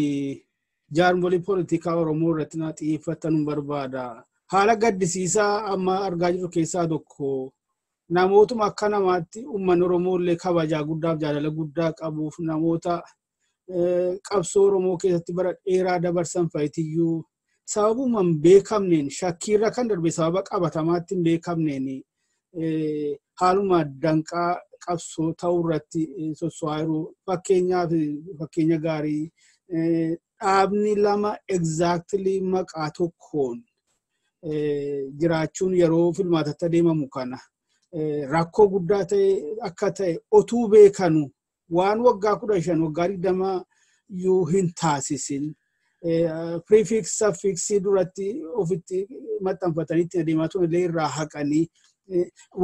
jaarmolii poolitikaa Oromoo irratti na xiyyeeffatan barbaada. Haala gaddisiisaa amma argaa jirru keessaa tokko namootuma akka namaatti uummanni Oromoo illee kabajaa guddaaf jaalala guddaa qabuuf namoota qabsoo Oromoo keessatti bara dheeraa dabarsan fa'itiyyuu sababuma hin beekamneen shakkiirra kan darbe sababa qabatamaatti hin beekamneen haaluma danqaa qabsoo ta'uu irratti sosso'aa jiru. Fakkeenya gaarii dhaabni lama exactly maqaa tokkoon jiraachuun yeroo filmaatatti adeemamu kana rakkoo guddaa ta'e akka ta'e otuu beekanu waan waggaa 15 waggaa 20 yoo hin taasisin prefix suffix duratti ofitti maxxanfatanii adeemaa turan illee irraa haqanii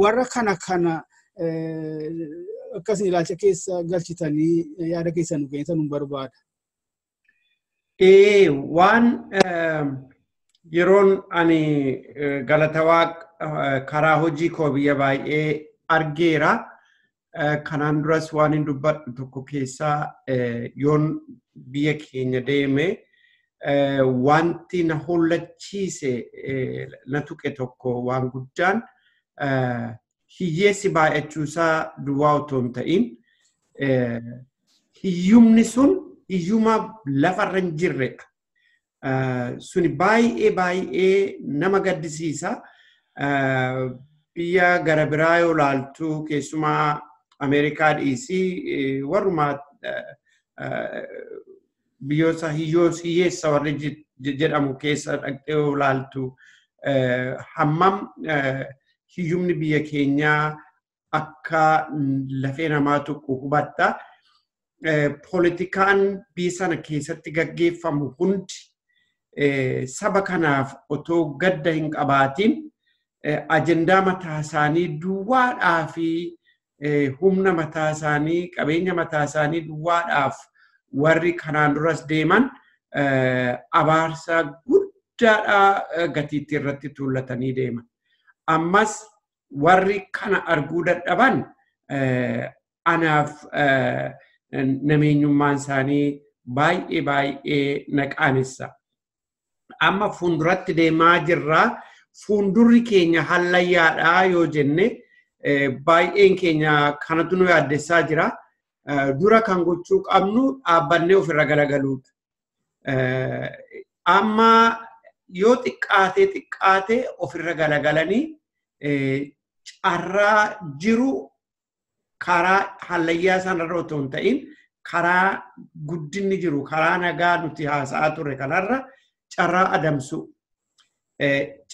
warra kana akkasii ilaalcha keessa galchitanii yaada keessan nu kennitan nu barbaada. Waan yeroon ani Galatawaa karaa hojii koo biyya baay'ee argeera. Kanaan duras waan hin dubbadhu tokko keessaa yoon biyya keenya deeme wanti na hollachiise na tuqe tokko waan guddaan hiyyeessi baay'achuusaa duwwaa otoo hin ta'in hiyyumni sun hiyyuma lafarra hin jirredha. Suni baay'ee nama gaddisiisa. Biyya gara biraa yoo laaltu keessumaa Ameerikaa dhiisii warrumaa biyyoota hiyyeessa warri jedhamu keessa dhaqxee yoo laaltu hammam hiyyumni biyya keenyaa akka lafee namaa tuqu hubatta. Poolitikaan biyya sana keessatti gaggeeffamu hundi saba kanaaf otoo gadda hin qabaatiin ajendaa mataa isaanii duwwaadhaa fi humna mataa isaanii qabeenya mataa isaanii duwwaadhaaf warri kanaan duras deeman abaarsa guddaadhaa gatiitti irratti tuullatanii deeman. Ammas warri kana arguu dadhaban anaaf nameenyummaan isaanii baay'ee naqaanessa. Amma fuulduratti deemaa jirraa. Fuuldurri keenya hallayyaadhaa yoo jenne baay'een keenya kanatu nu yaaddessaa jira. Dura kan gochuu qabnu dhaabbannee ofirra galagaluudha. Amma yoo xiqqaatee ofirra galagalanii carraa jiru karaa hallayyaa sanarra otoo hin ta'in karaa guddinni jiru karaa nagaa nuti haasa'aa turre kanarra carraa adamsu.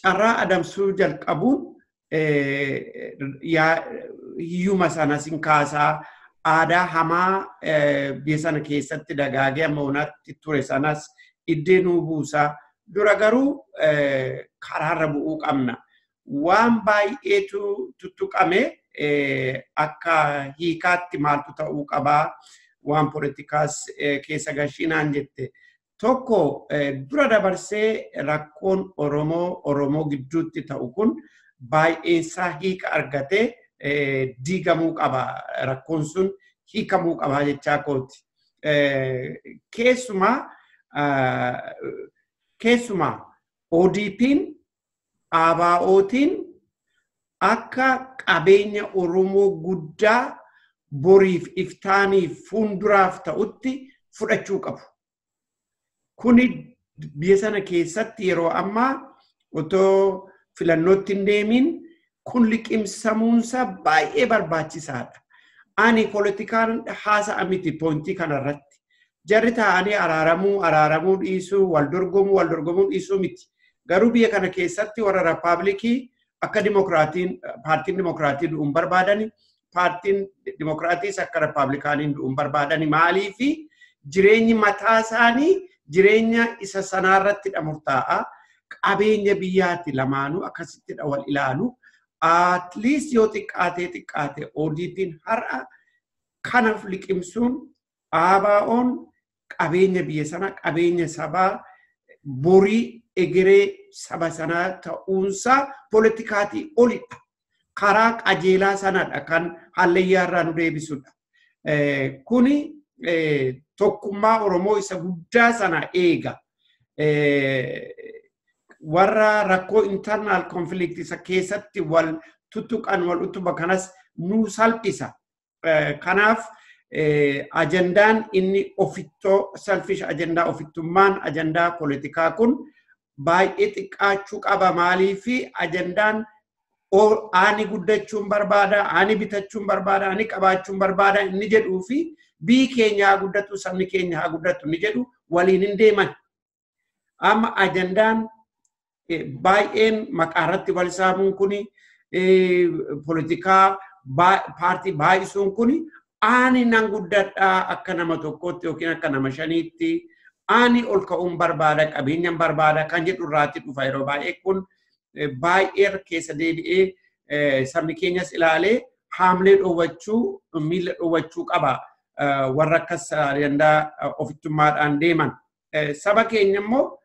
Carraa adamsuu jalqabuun hiyyuma sanas hin kaasaa aadaa hamaa biyya sana keessatti dagaagee amma onaatti ture sanas iddee nuu buusaa. Dura garuu karaarra bu'uu qabna. Waan baay'eetu tuttuqame akka hiikaatti maaltu ta'uu qabaa waan poolitikaas keessa gashinaan jette. Tokko dura dabarsee rakkoon Oromoo gidduutti ta'u kun baay'eensaa hiika argatee diigamuu qaba. Rakkoon sun hiikamuu qaba jechaa kooti. Keessumaa ODP'n ABO'tiin akka qabeenya Oromoo guddaa boriif iftaaniif fuulduraaf ta'utti fudhachuu qabu. Kuni biyya sana keessatti yeroo ammaa otoo filannootti hin deemin kun liqimsamuunsa baay'ee barbaachisaadha. Ani poolitikaan haasa'a miti pointii kanarratti. Jarri ta'anii araaramuu dhiisuu, wal dorgomuu dhiisuu miti. Garuu biyya kana keessatti warra Rippaabilikii akka paartiin Dimokiraatii du'uun barbaadani, paartiin Dimokiraatiis akka Rippaabilikaaniin du'uun barbaadani. Maaliifi jireenyi mataa isaanii jireenya isa sanaarratti murtaa'a. Qabeenya biyyaatti lamaanuu akkasitti wal ilaalu. At least yoo xiqqaate ODP'n har'a kanaaf liqimsuun ABO'n qabeenya biyya sana qabeenya sabaa borii egeree saba sanaa ta'uunsaa politikaatii olidha. Karaa qajeelaa sanadha kan hallayyaa irraa nu deebisudha. Kuni tokkummaa Oromoo isa guddaa sana eega. Warra rakkoo internal conflict isa keessatti wal tuttuqan wal utuba kanas nu salphisa. Kanaaf ajandaan inni ofittoo selfish ajandaa ofittummaan ajandaa politikaa kun baay'ee xiqqaachuu qaba. Maaliifi ajandaan ani guddachuun barbaada, ani bitachuun barbaada, ani qabaachuun barbaada inni jedhuu fi biyyi keenya haa guddatu, sabni keenya haa guddatu inni jedhu waliin hin deeman. Amma ajandaan baay'een maqaarratti wal saamuun kuni politikaa paartii baay'isuun kuni ani nan guddadhaa akka nama tokkootti yookiin akka nama shaniitti ani ol ka'uun barbaada, qabeenyan barbaada kan jedhu irraatti dhufa yeroo baay'ee kun baay'ee keessa deebi'ee sabni keenyas ilaalee haamlee dhoowwachuu, miila dhoowwachuu qaba warra akkas ajandaa ofittummaadhaan deeman. Saba keenya immoo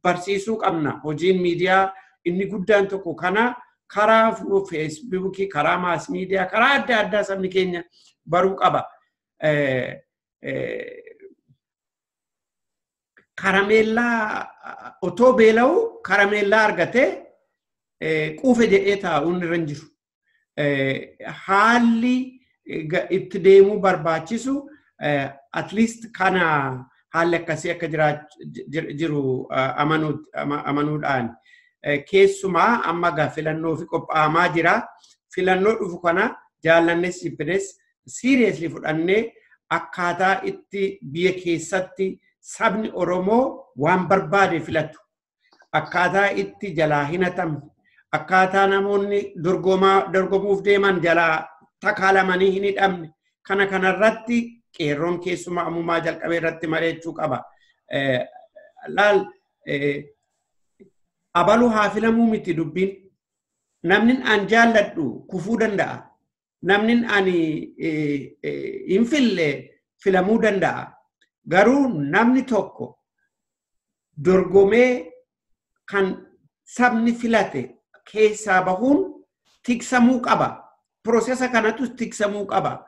barsiisuu qabna. Hojiin miidiyaa inni guddaan tokko kana karaa feesbuukii, karaa maas miidiyaa, karaa adda addaa sabni keenya baruu qaba. Karameellaa otoo beela'u karameellaa argatee quufe jedhee taa'uun irra hin jiru. Haalli itti deemuu barbaachisu at least kana haalli akkasii akka jiru amanuudhaan. Keessumaa amma gaa filannoo fi qophaa'amaa jira. Filannoo dhufu kana jaallannes jibbinees seriously fudhannee akkaataa itti biyya keessatti sabni Oromoo waan barbaade filatu. Akkaataa itti jalaa hin hatamne. Akkaataa namoonni dorgomuuf deeman jalaa takaalamanii hin hidhamne. Kana kanarratti qeerroon keessumaa ammumaa jalqabee irratti mari'achuu qaba. Laal abaluu haa filamuu miti dubbiin. Namni an jaalladhu kufuu danda'a. Namni ani hin fille filamuu danda'a. Garuu namni tokko dorgomee kan sabni filate keessaa bahuun tiksamuu qaba. Prosesa kanatu tiksamuu qaba.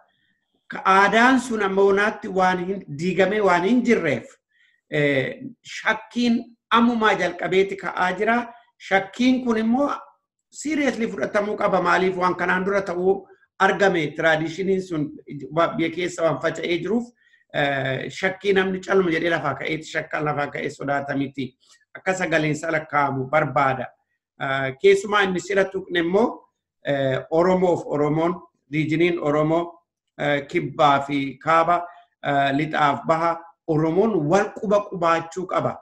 Aadaan sun ammonaatti waan diigamee waan hin jirreef shakkiin ammumaa jalqabeeti ka'aa jira. Shakkiin kun immoo seriously fudhatamuu qaba. Maaliif waan kanaan dura ta'uu argame tradishiniin sun biyya keessa waan faca'ee jiruuf shakkii namni calma jedhee lafaa ka'eeti shakkaan lafaa ka'ee sodaata miti. Akka sagaleensa lakkaa'amu barbaada. Keessumaa inni sira tuqne immoo Oromoof Oromoon riijiniin Oromoo kibbaa fi kaaba lixaaf baha Oromoon wal quba qubaachuu qaba.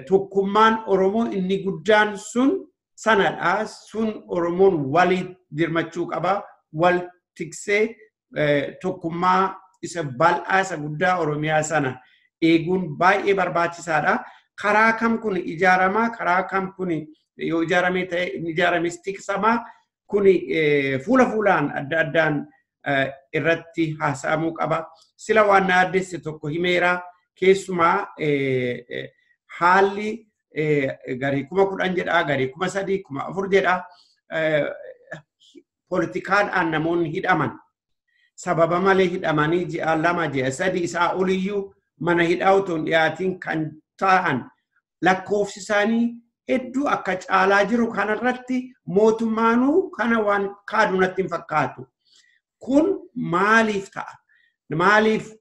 Tokkummaan Oromoo inni guddaan sun sanadha. Sun Oromoon walii dirmachuu qaba. Wal tiksee tokkummaa isa bal'aa isa guddaa Oromiyaa sana eeguun baay'ee barbaachisaadha. Karaa kam kun ijaaramaa, karaa kam kun yoo ijaaramee ta'e ijaarames tiksamaa kun fuula fuulaan adda addaan irratti haasa'amuu qaba. Sila waan na addeesse tokko himeera. Keessumaa haalli garii 10,000 jedhaa, garii 3,000, 4,000 jedhaa. Politikaadhaan namoonni hidhaman. Sababa malee hidhamanii ji'a 2, ji'a 3 isaa oliyyuu mana hidhaa utuu hin dhiyaatiin kan ta'an lakkoofsi isaanii hedduu akka caalaa jiru kanarratti mootummaanuu kana waan kaadu natti hin fakkaatu. Kun maaliif ta'a? Maaliif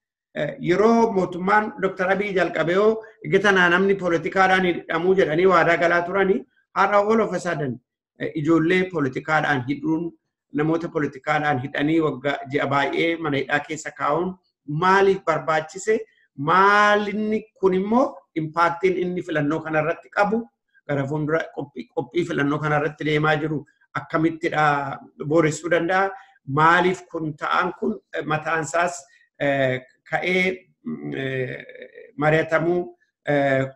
yeroo mootummaan Dr. Abiy jalqabee eegatanaa namni politikaadhaan hidhamuu jedhanii waadaa galaa turanii har'a all of a sudden ijoollee politikaadhaan hidhuun namoota politikaadhaan hidhanii waggaa ji'a baay'ee mana hidhaa keessa kaa'uun maaliif barbaachise? Maalinni kun immoo impaaktiin inni filannoo kanarratti qabu gara fuuldura qophii filannoo kanarratti deemaa jiru akkamittidha booressuu danda'a? Maaliif kun ta'an kun mataansaas ka'ee mari'atamuu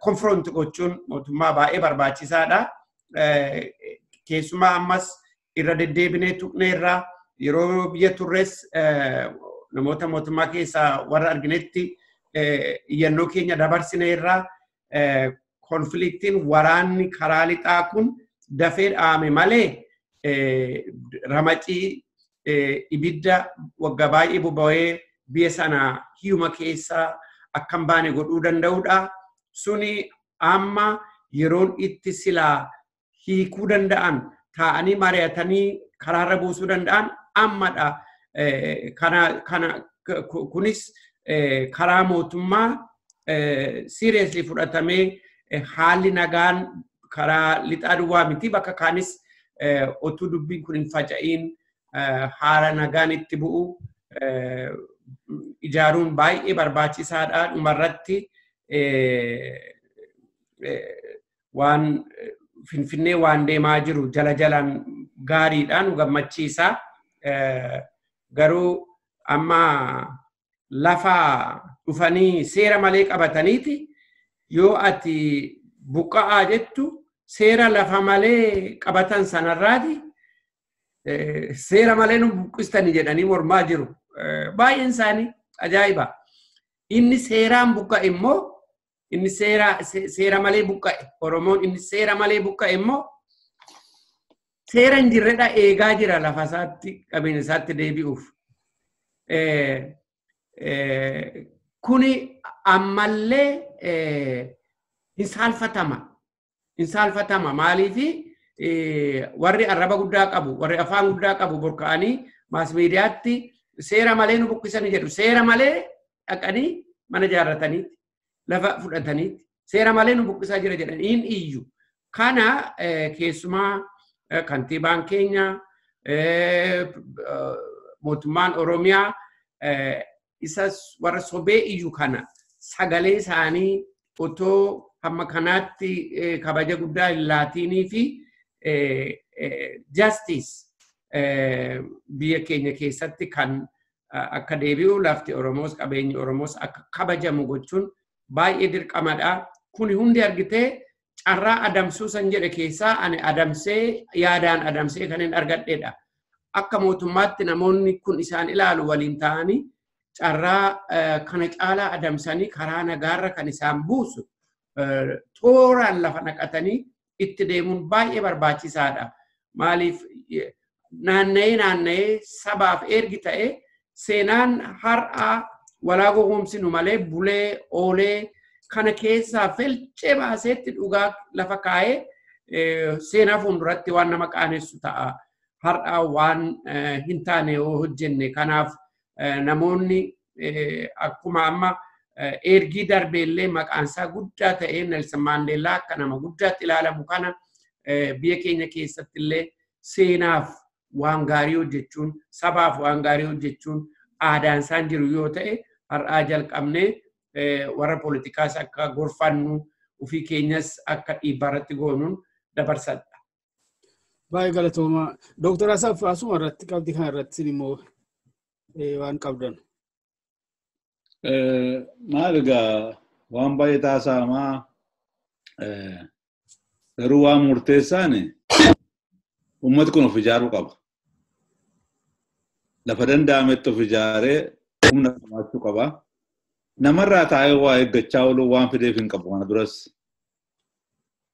konfront gochuun mootummaa baay'ee barbaachisaadha. Keessumaa ammas irra deddeebinee tuqneerraa yeroo biyya turres namoota mootummaa keessaa warra arginetti iyyannoo keenya dabarsine irraa konfliktiin waraanni karaa lixaa kun dafee dhaame malee ramacii ibidda waggaa baay'ee boba'ee biyya sana hiyuma keessaa akkam baane godhuu danda'udha. Suni amma yeroon itti silaa hiikuu danda'an taa'anii mari'atanii karaarra buusuu danda'an ammadha. Kunis karaa mootummaa seriously fudhatamee haalli nagaan karaa lixaa duwwaa miti bakka kaanis otuu dubbiin kun hin faca'iin haala nagaan itti bu'u ijaaruun baay'ee barbaachisaadha. Dhumarratti waan Finfinnee waan deemaa jiru jala jalaan gaariidhaan gammachiisa. Garuu amma lafa dhufanii seera malee qabataniiti yoo ati buqqa'aa jettu seera lafa malee qabatan sanarraati seera malee nu buqqistanii jedhanii mormaa jiru. Baay'een isaanii ajaa'iba. Inni seeraan buqqa'e immoo inni seera malee buqqa'e Oromoon inni seera malee buqqa'e immoo seera hin jirredha eegaa jira lafa isaatti qabeenya isaatti deebi'uuf. Kuni ammallee hin saalfatama maaliifi warri arraba guddaa qabu warri afaan guddaa qabu borka'anii maas miidiyaatti seera malee nu buqqisanii jedhu. Seera malee dhaqanii mana ijaarrataniiti lafa fudhataniiti seera malee nu buqqisaa jira jedhanii hin iyyu. Kana keessumaa kantiibaan keenya mootummaan Oromiyaa isas warra sobee iyyu kana sagalee isaanii otoo hamma kanaatti kabaja guddaa hin laatinii fi justice biyya keenya keessatti kan akka deebi'u lafti Oromoos qabeenyi Oromoos akka kabajamu gochuun baay'ee dirqamadha. Kuni hundi argitee carraa adamsuu san jedhe keessaa ani adamsee yaadaan adamsee kan hin argadheedha. Akka mootummaatti namoonni kun isaan ilaalu waliin ta'anii carraa kana caalaa adamsanii karaa nagaarra kan isaan buusu tooraan lafa naqatanii itti deemuun baay'ee barbaachisaadha. Maaliif naanna'ee sabaaf ergi ta'e seenaan har'aa walaa gowwoomsinu malee bulee oolee kana keessaa felchee baaseetti dhugaa lafa kaa'ee seenaa fuulduratti waan nama qaanessu ta'a. Har'aa waan hin taane yoo hojjenne kanaaf namoonni akkuma amma ergii darbeellee maqaansaa guddaa ta'ee Nelson Maandeellaa akka nama guddaatti ilaalamu kana biyya keenya keessatti illee seenaaf waan gaarii hojjechuun sabaaf waan gaarii hojjechuun aadaan isaan jiru yoo ta'e har'aa jalqabnee warra poolitikaas akka gorfannu ofii keenyas akka dhiibbaarratti goonuun dabarsadha. Baay'ee galatooma. Dooktar Asaf asuma irratti qabdi kana irratti immoo waan qabdan. Maal egaa waan baay'ee taasifamaa garuu waan murteessaan ummati kun of ijaaruu qaba. Lafa danda'ametti of ijaaree humna qabaachuu qaba. Namarraa taa'ee waa eeggachaa ooluu waan fideef hin qabu kana duras.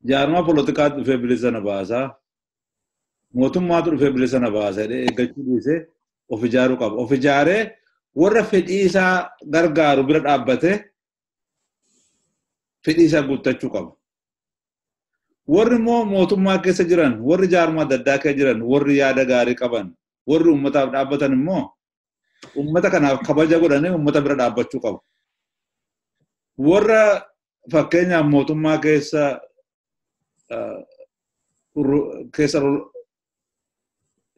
Jaarmaa poolitikaatti dhufee bilisa na baasaa. Mootummaatu dhufee bilisa na baasaa jedhee eeggachuu dhiisee of ijaaruu qaba. Of ijaaree warra fedhii isaa gargaaru bira dhaabbatee fedhii isaa guuttachuu qaba. Warri immoo mootummaa keessa jiran, warri jaarmaa adda addaa keessa jiran, warri yaada gaarii qaban, warri uummataaf dhaabbatan immoo uummata kanaaf kabaja godhanii uummata bira dhaabbachuu qabu. Warra fakkeenyaaf mootummaa keessa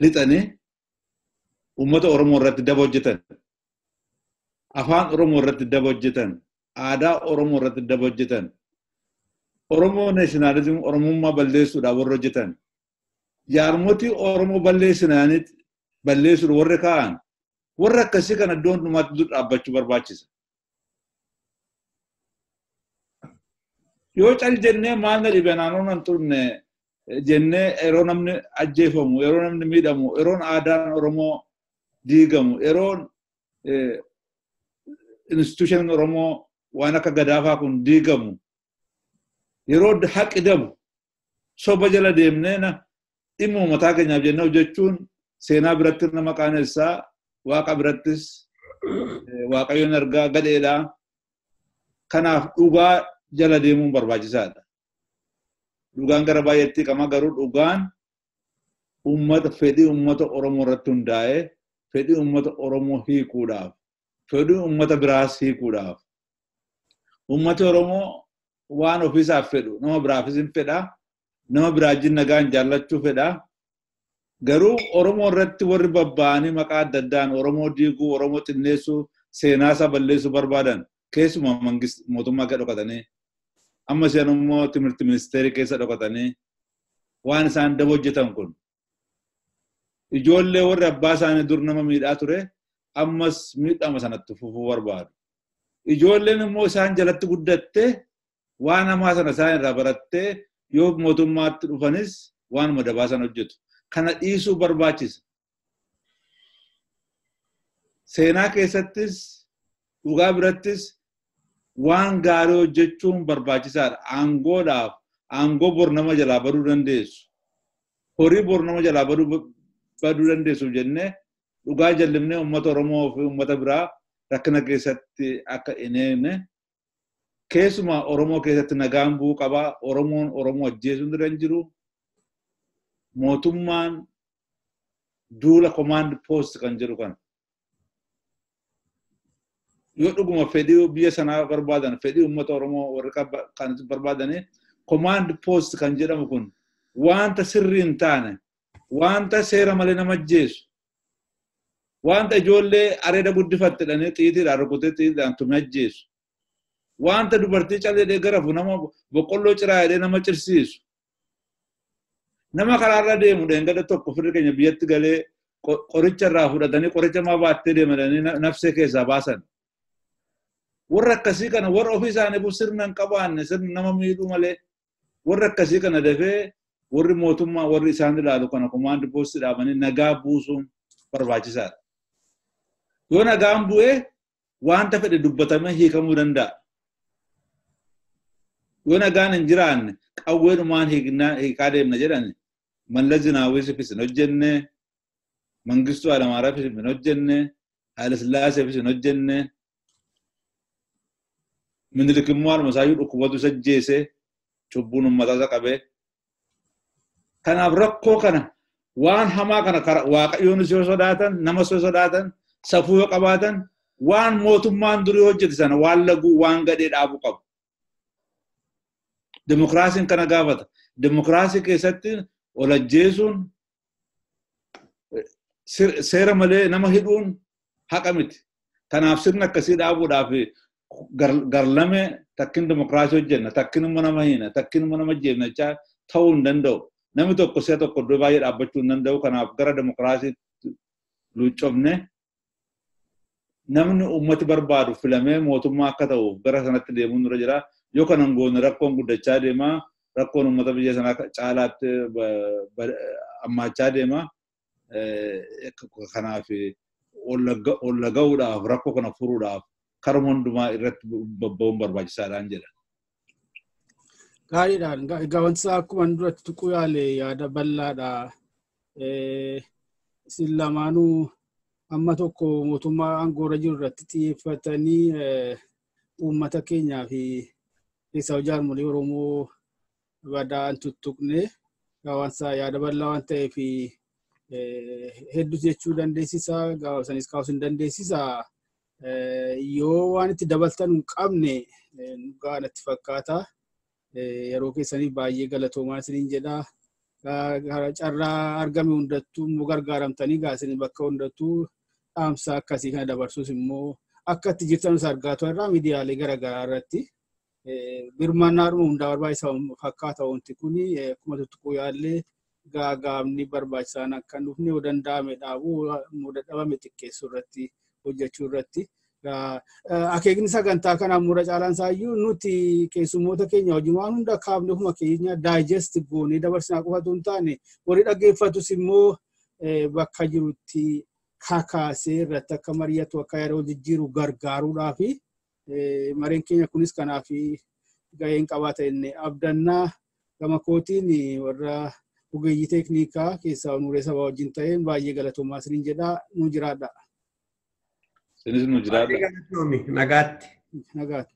lixanii uummata Oromoo irratti daba hojjetan, afaan Oromoo irratti daba hojjetan, aadaa Oromoo irratti daba hojjetan, Oromoo nationalism Oromummaa balleessuudhaaf warra hojjetan, jaarmotii Oromoo balleessuudhaaf warra ka'an, warra akkasii kana iddoon dhumaatti dur dhaabbachuu barbaachisa. Yoo cal jennee maalna dhibe naannoon hin turne jennee yeroo namni ajjeefamu, yeroo namni miidhamu, yeroo aadaan Oromoo diigamu, yeroo institution Oromoo waan akka gadaafaa kun diigamu yeroo haqi dabu soba jala deemnee dhimma mataa keenyaaf jennee hojjechuun seenaa biratti nama qaanessaa waaqa birattis waaqayyoon argaa gadheedha. Kanaaf dhugaa jala deemuun barbaachisaadha. Dhugaan gara baay'eetti qaba garuu dhugaan fedhii uummata Oromoo irratti hundaa'ee fedhii uummata Oromoo hiikuudhaaf fedhii uummata biraas hiikuudhaaf uummati Oromoo waan ofiisaaf fedhu nama biraafis hin fedha nama biraajin nagaan jaallachuu fedha garuu Oromoo irratti warri babba'anii maqaa adda addaan Oromoo diiguu Oromoo xinneessuu seenaa isaa balleessuu barbaadan keessumaa mootummaa keessa dhokatanii amma isaan immoo timirti ministeerii keessa dhokatanii waan isaan daba hojjetan kun ijoollee warri abbaa isaanii dur nama miidhaa ture ammas miidhama sanatti fufuu barbaadu. Ijoolleen immoo isaan jalatti guddatte waan hamaa sana isaan irraa barattee yoo mootummaatti dhufanis waan madabaa sana hojjetu. Kana dhiisuu barbaachisa. Seenaa keessattis dhugaa birattis waan gaarii hojjechuun barbaachisaadha. Aangoodhaaf aangoo bor nama jalaa baduu dandeessu. Horii bor nama jalaa baduu dandeessu jennee dhugaa jallimnee uummata Oromoo fi uummata biraa rakkina keessatti akka ineene keessumaa Oromoo keessatti nagaan bu'uu qaba. Oromoon Oromoo ajjeesuun dura hin jiru. Mootummaan duula command post kan jedhu kana. Yoo dhuguma fedhii biyya sanaa barbaadan fedhii uummata Oromoo warri kan barbaadanii command post kan jedhamu kun wanta sirrii hin taane wanta seera malee nama ajjeesu wanta ijoollee areeda guddifattedhanii xiitiidhaan rukutee xiitiidhaan tumee ajjeesu wanta dubartii callee garafu nama boqqolloo ciraa jedhee nama cirsiisu nama karaarra deemu dheengada tokko firri keenya biyyatti galee qoricha irraa fudhatanii qoricha maa baattee deemanii nafsee keessaa baasan. Warra akkasii kana warra ofii isaanii sirna hin qabaanne sirna nama miidhuu malee warra akkasii kana dafee warri mootummaa warri isaan ilaalu kana command post dhaabanii nagaa buusuun barbaachisaadha. Yoo nagaan bu'ee wanta fedhe dubbatamee hiikamuu danda'a. Yoo nagaan hin jiraanne qawweenumaan hiikaa deemna jedhani Mallas Zinaawwiifis hin hojjenne Mangistuu Hayilamaariyaamifis hin hojjenne Haayile Sillaaseefis hin hojjenne Minilik immoo harma isaayyuu dhukkubatu isa ajjeese cubbuun uummata isa qabee. Kanaaf rakkoo kana waan hamaa kana waaqayyoon yoo sodaatan nama yoo sodaatan safuu yoo qabaatan waan mootummaan durii hojjete sana waan laguu waan gadhee dhaabuu qabu. Demokraasiin kana gaafata. Demokraasii keessatti ol ajjeesuun seera malee nama hidhuun haqa miti. Kanaaf sirna akkasii dhaabuudhaaf garlame takkin demokraasii hojjenna takkin immoo nama hina takkin immoo nama jeefnachaa ta'uu hin danda'u. Namni tokko si'a tokko iddoo baay'ee dhaabbachuu hin danda'u. Kanaaf gara demokraasiitti luuccofne namni uummati barbaadu filamee mootummaa akka ta'uuf gara sanatti deemuun dura jira. Yoo kanan goone rakkoon guddachaa deema. Rakkoon uummata biyya sanaa caalaatti ammaachaa deema. Kanaaf olla ga'uudhaaf rakkoo kana furuudhaaf karuma hundumaa irratti bobba'uun barbaachisaadhaan jedha. Gaariidhaan egaa wanti isaa akkuma duratti tuquu yaale yaada bal'aadha. Isin lamaanuu amma tokko mootummaa aangoorra jiru irratti xiyyeeffatanii uummata keenyaa fi keessaa jaarmolee Oromoo badaan tuttuqne wanti isaa yaada bal'aa waan ta'eef hedduu jechuu dandeessisaa sanis kaasuu hin dandeessisaa. Yoo waan itti dabaltan hin qabne gaanatti fakkaata. Yeroo keessanii baay'ee galatoomaa isiniin jedha. Carraa argame hundattuu immoo gargaaramtanii gaasanii bakka hundattuu dhaamsa akkasii kana dabarsuus immoo akka itti jirtanus argaatu irraa miidiyaalee garaagaraa irratti birmannaadhuma hundaa barbaachisaa fakkaata wanti kuni akkuma tuttuquu yaallee gaagaamni barbaachisaan akka hin dhufne yoo danda'ame dhaabuu dadhabame xiqqeessuu irratti hojjechuu irratti. Akeekni sagantaa kanaan mura caalaan isaayyuu nuti keessummoota keenya wajjin waan hunda kaafne ofuma keenya daayijest goonee dabarsinaa qofatu hin taane warri dhaggeeffatus immoo bakka jirutti kakaasee irratti akka mari'atu akka yeroo jijjiiru gargaaruudhaaf mareen keenya kunis kanaaf gaheen qabaata inni abdannaa gama kootiin warra ogeeyyii teeknikaa keessaa Nuuree Sabaa wajjin ta'een baay'ee galatoomaa isiniin jedhaa nu jiraadha. Sinis nu jiraadha. Nagaatti. Nagaatti.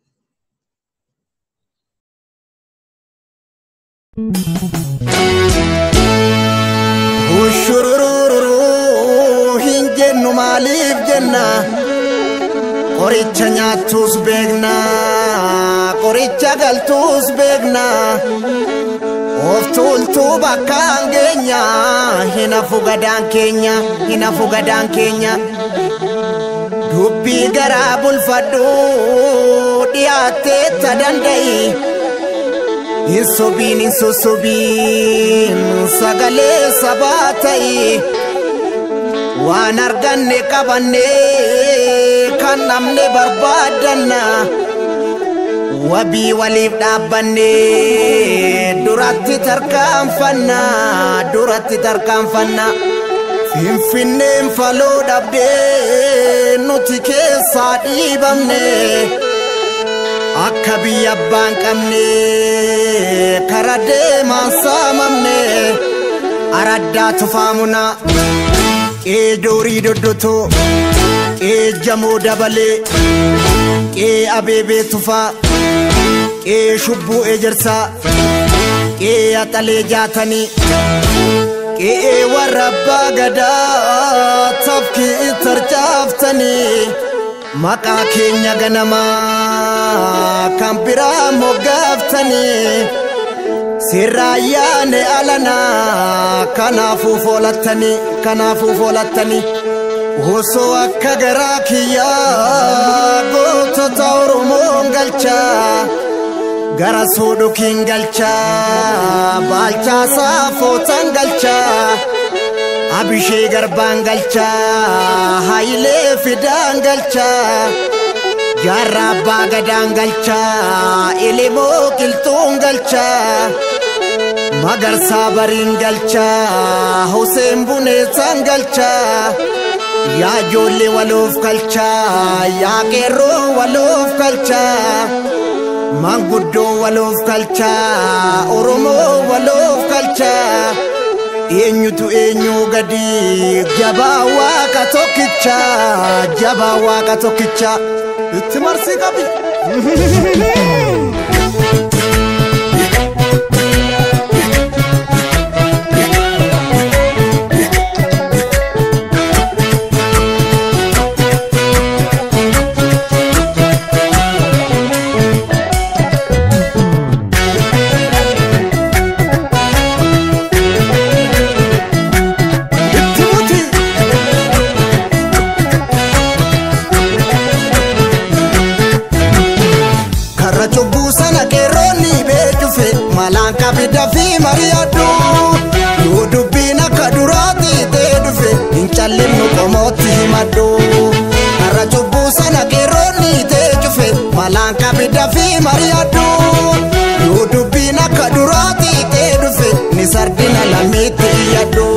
Ushurururu hinjennu maaliif jenna qoricha nyaattus beekna qoricha galtus beekna of tuultuu bakkaan keenya hinafu gadaan keenya dubbii garaa bulfadhu dhiyaattee ta danda'i insobiin sagalee sabaa ta'i waan arganne qabanne kan namne barbaadanna wabii waliif dhaabbanne duratti tarkaanfanna finfinneen faloo dhabdee nuti keessaa dhiibamne akka biyya abbaan qabne kara deemaan saamamne araddaa tufaamuna qee doorii doddoto qee jamoo dabalee qee abeebee tufaa qee shubbuu ejersaa qee axalee jaatanii qee warra abbaa gadaa tafkii tarchaaftanii maqaa keenya ganamaa kan biraa moggaaftanii sirraayyaane alanaa kanaafuu foolattanii osoo akka garaa kiyyaa gootota Oromoon galchaa gara soodhokiin galchaa baalchaa saafootaan galchaa abishee garbaan galchaa hayilee fidaan galchaa jaarraa abbaa gadaan galchaa ilimoo qilxuun galchaa magarsaa bariin galchaa Huseen Buneessaan galchaa yaa ijoollee waloof galchaa yaa qeerroo waloof galchaa manguddoo waloof galchaa Oromoo waloof galchaa eenyutu eenyu gadi jabaa waaqa tokkicha itti marsii qabi. Dafi mariadu dubbiin akka duraati ta'e dhufe hin callinnu qomooti himadhu har'a cubbuu sana qeerroonni ta'e cufe malaan qabi dafi mariadu dubbiin akka duraati ta'e dhufe ni sardina lammiitti iyyadhu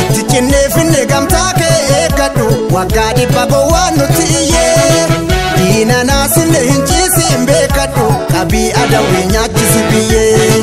itti cinnee finne gamtaa kee eeggadhu waggaa dhibba gowwaan nuti iyyee diina naasinne hin ciisiin beekadhu qabii adawwii nyaachisi biyyee.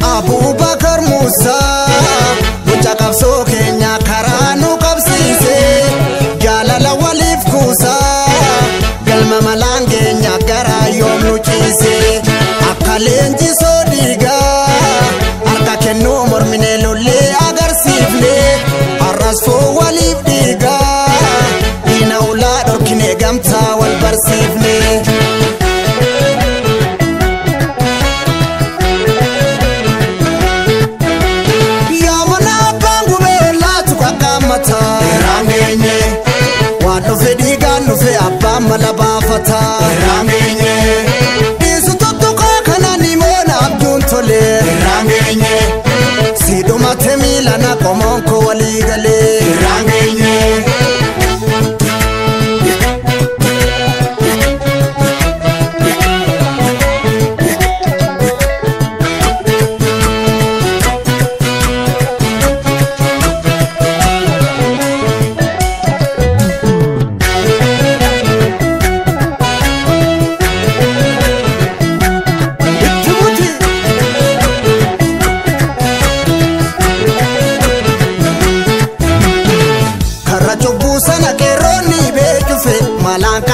Abubakar Musa mucha qabsoo keenya karaa nu qabsiise jaalala waliif kuusa galma malaan keenya garaa yoom nu ciise akka leenjisoo dhiigaa harka kennuu mormine lollee agarsiifne har'as foo waliif dhiigaa diina ulaa dhorkine gamtaa wal barsiifne.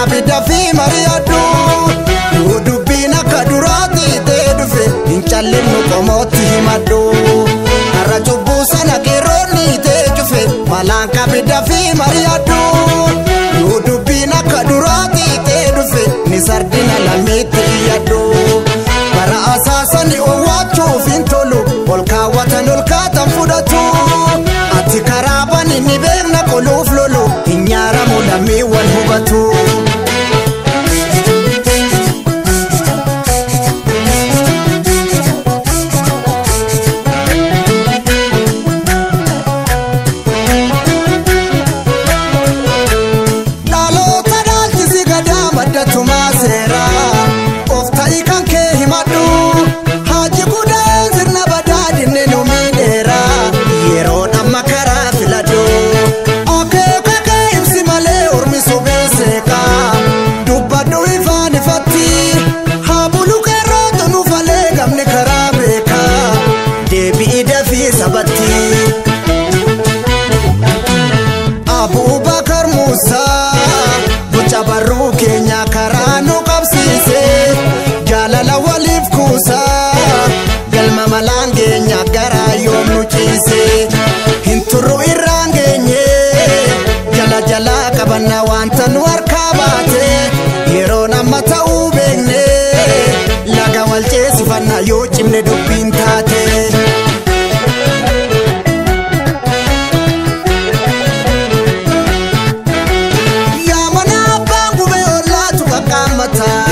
bidda fi mari'adhu yoo dubbiin akka duraatti ta'e dhufe hin callinnu qomootti himadhu har'a cubbuu sana qeerroonni ta'e cufe malaan ka bidda fi mari'adhu yoo dubbiin akka duraatti ta'e dhufe ni sardina lammiitti iyyadhu bara asaasani owwaachuuf hin tolu ol kaawwatan ol kaatan fudhatu ati karaa bani ni beekna qoluuf lolu hin nyaaramu lammii wal hubatu. Abubakar Musa boca barruu keenya karaa nu qabsiise jaalala waliif kuusa galma malaan keenya garaa yoom nu ciise hin turru irraan geenye jala jala qabanna wanta nu harkaa baate yeroon amma ta'uu beekne laga wal ceesifanna yoo cimne dubbiin taate. Mata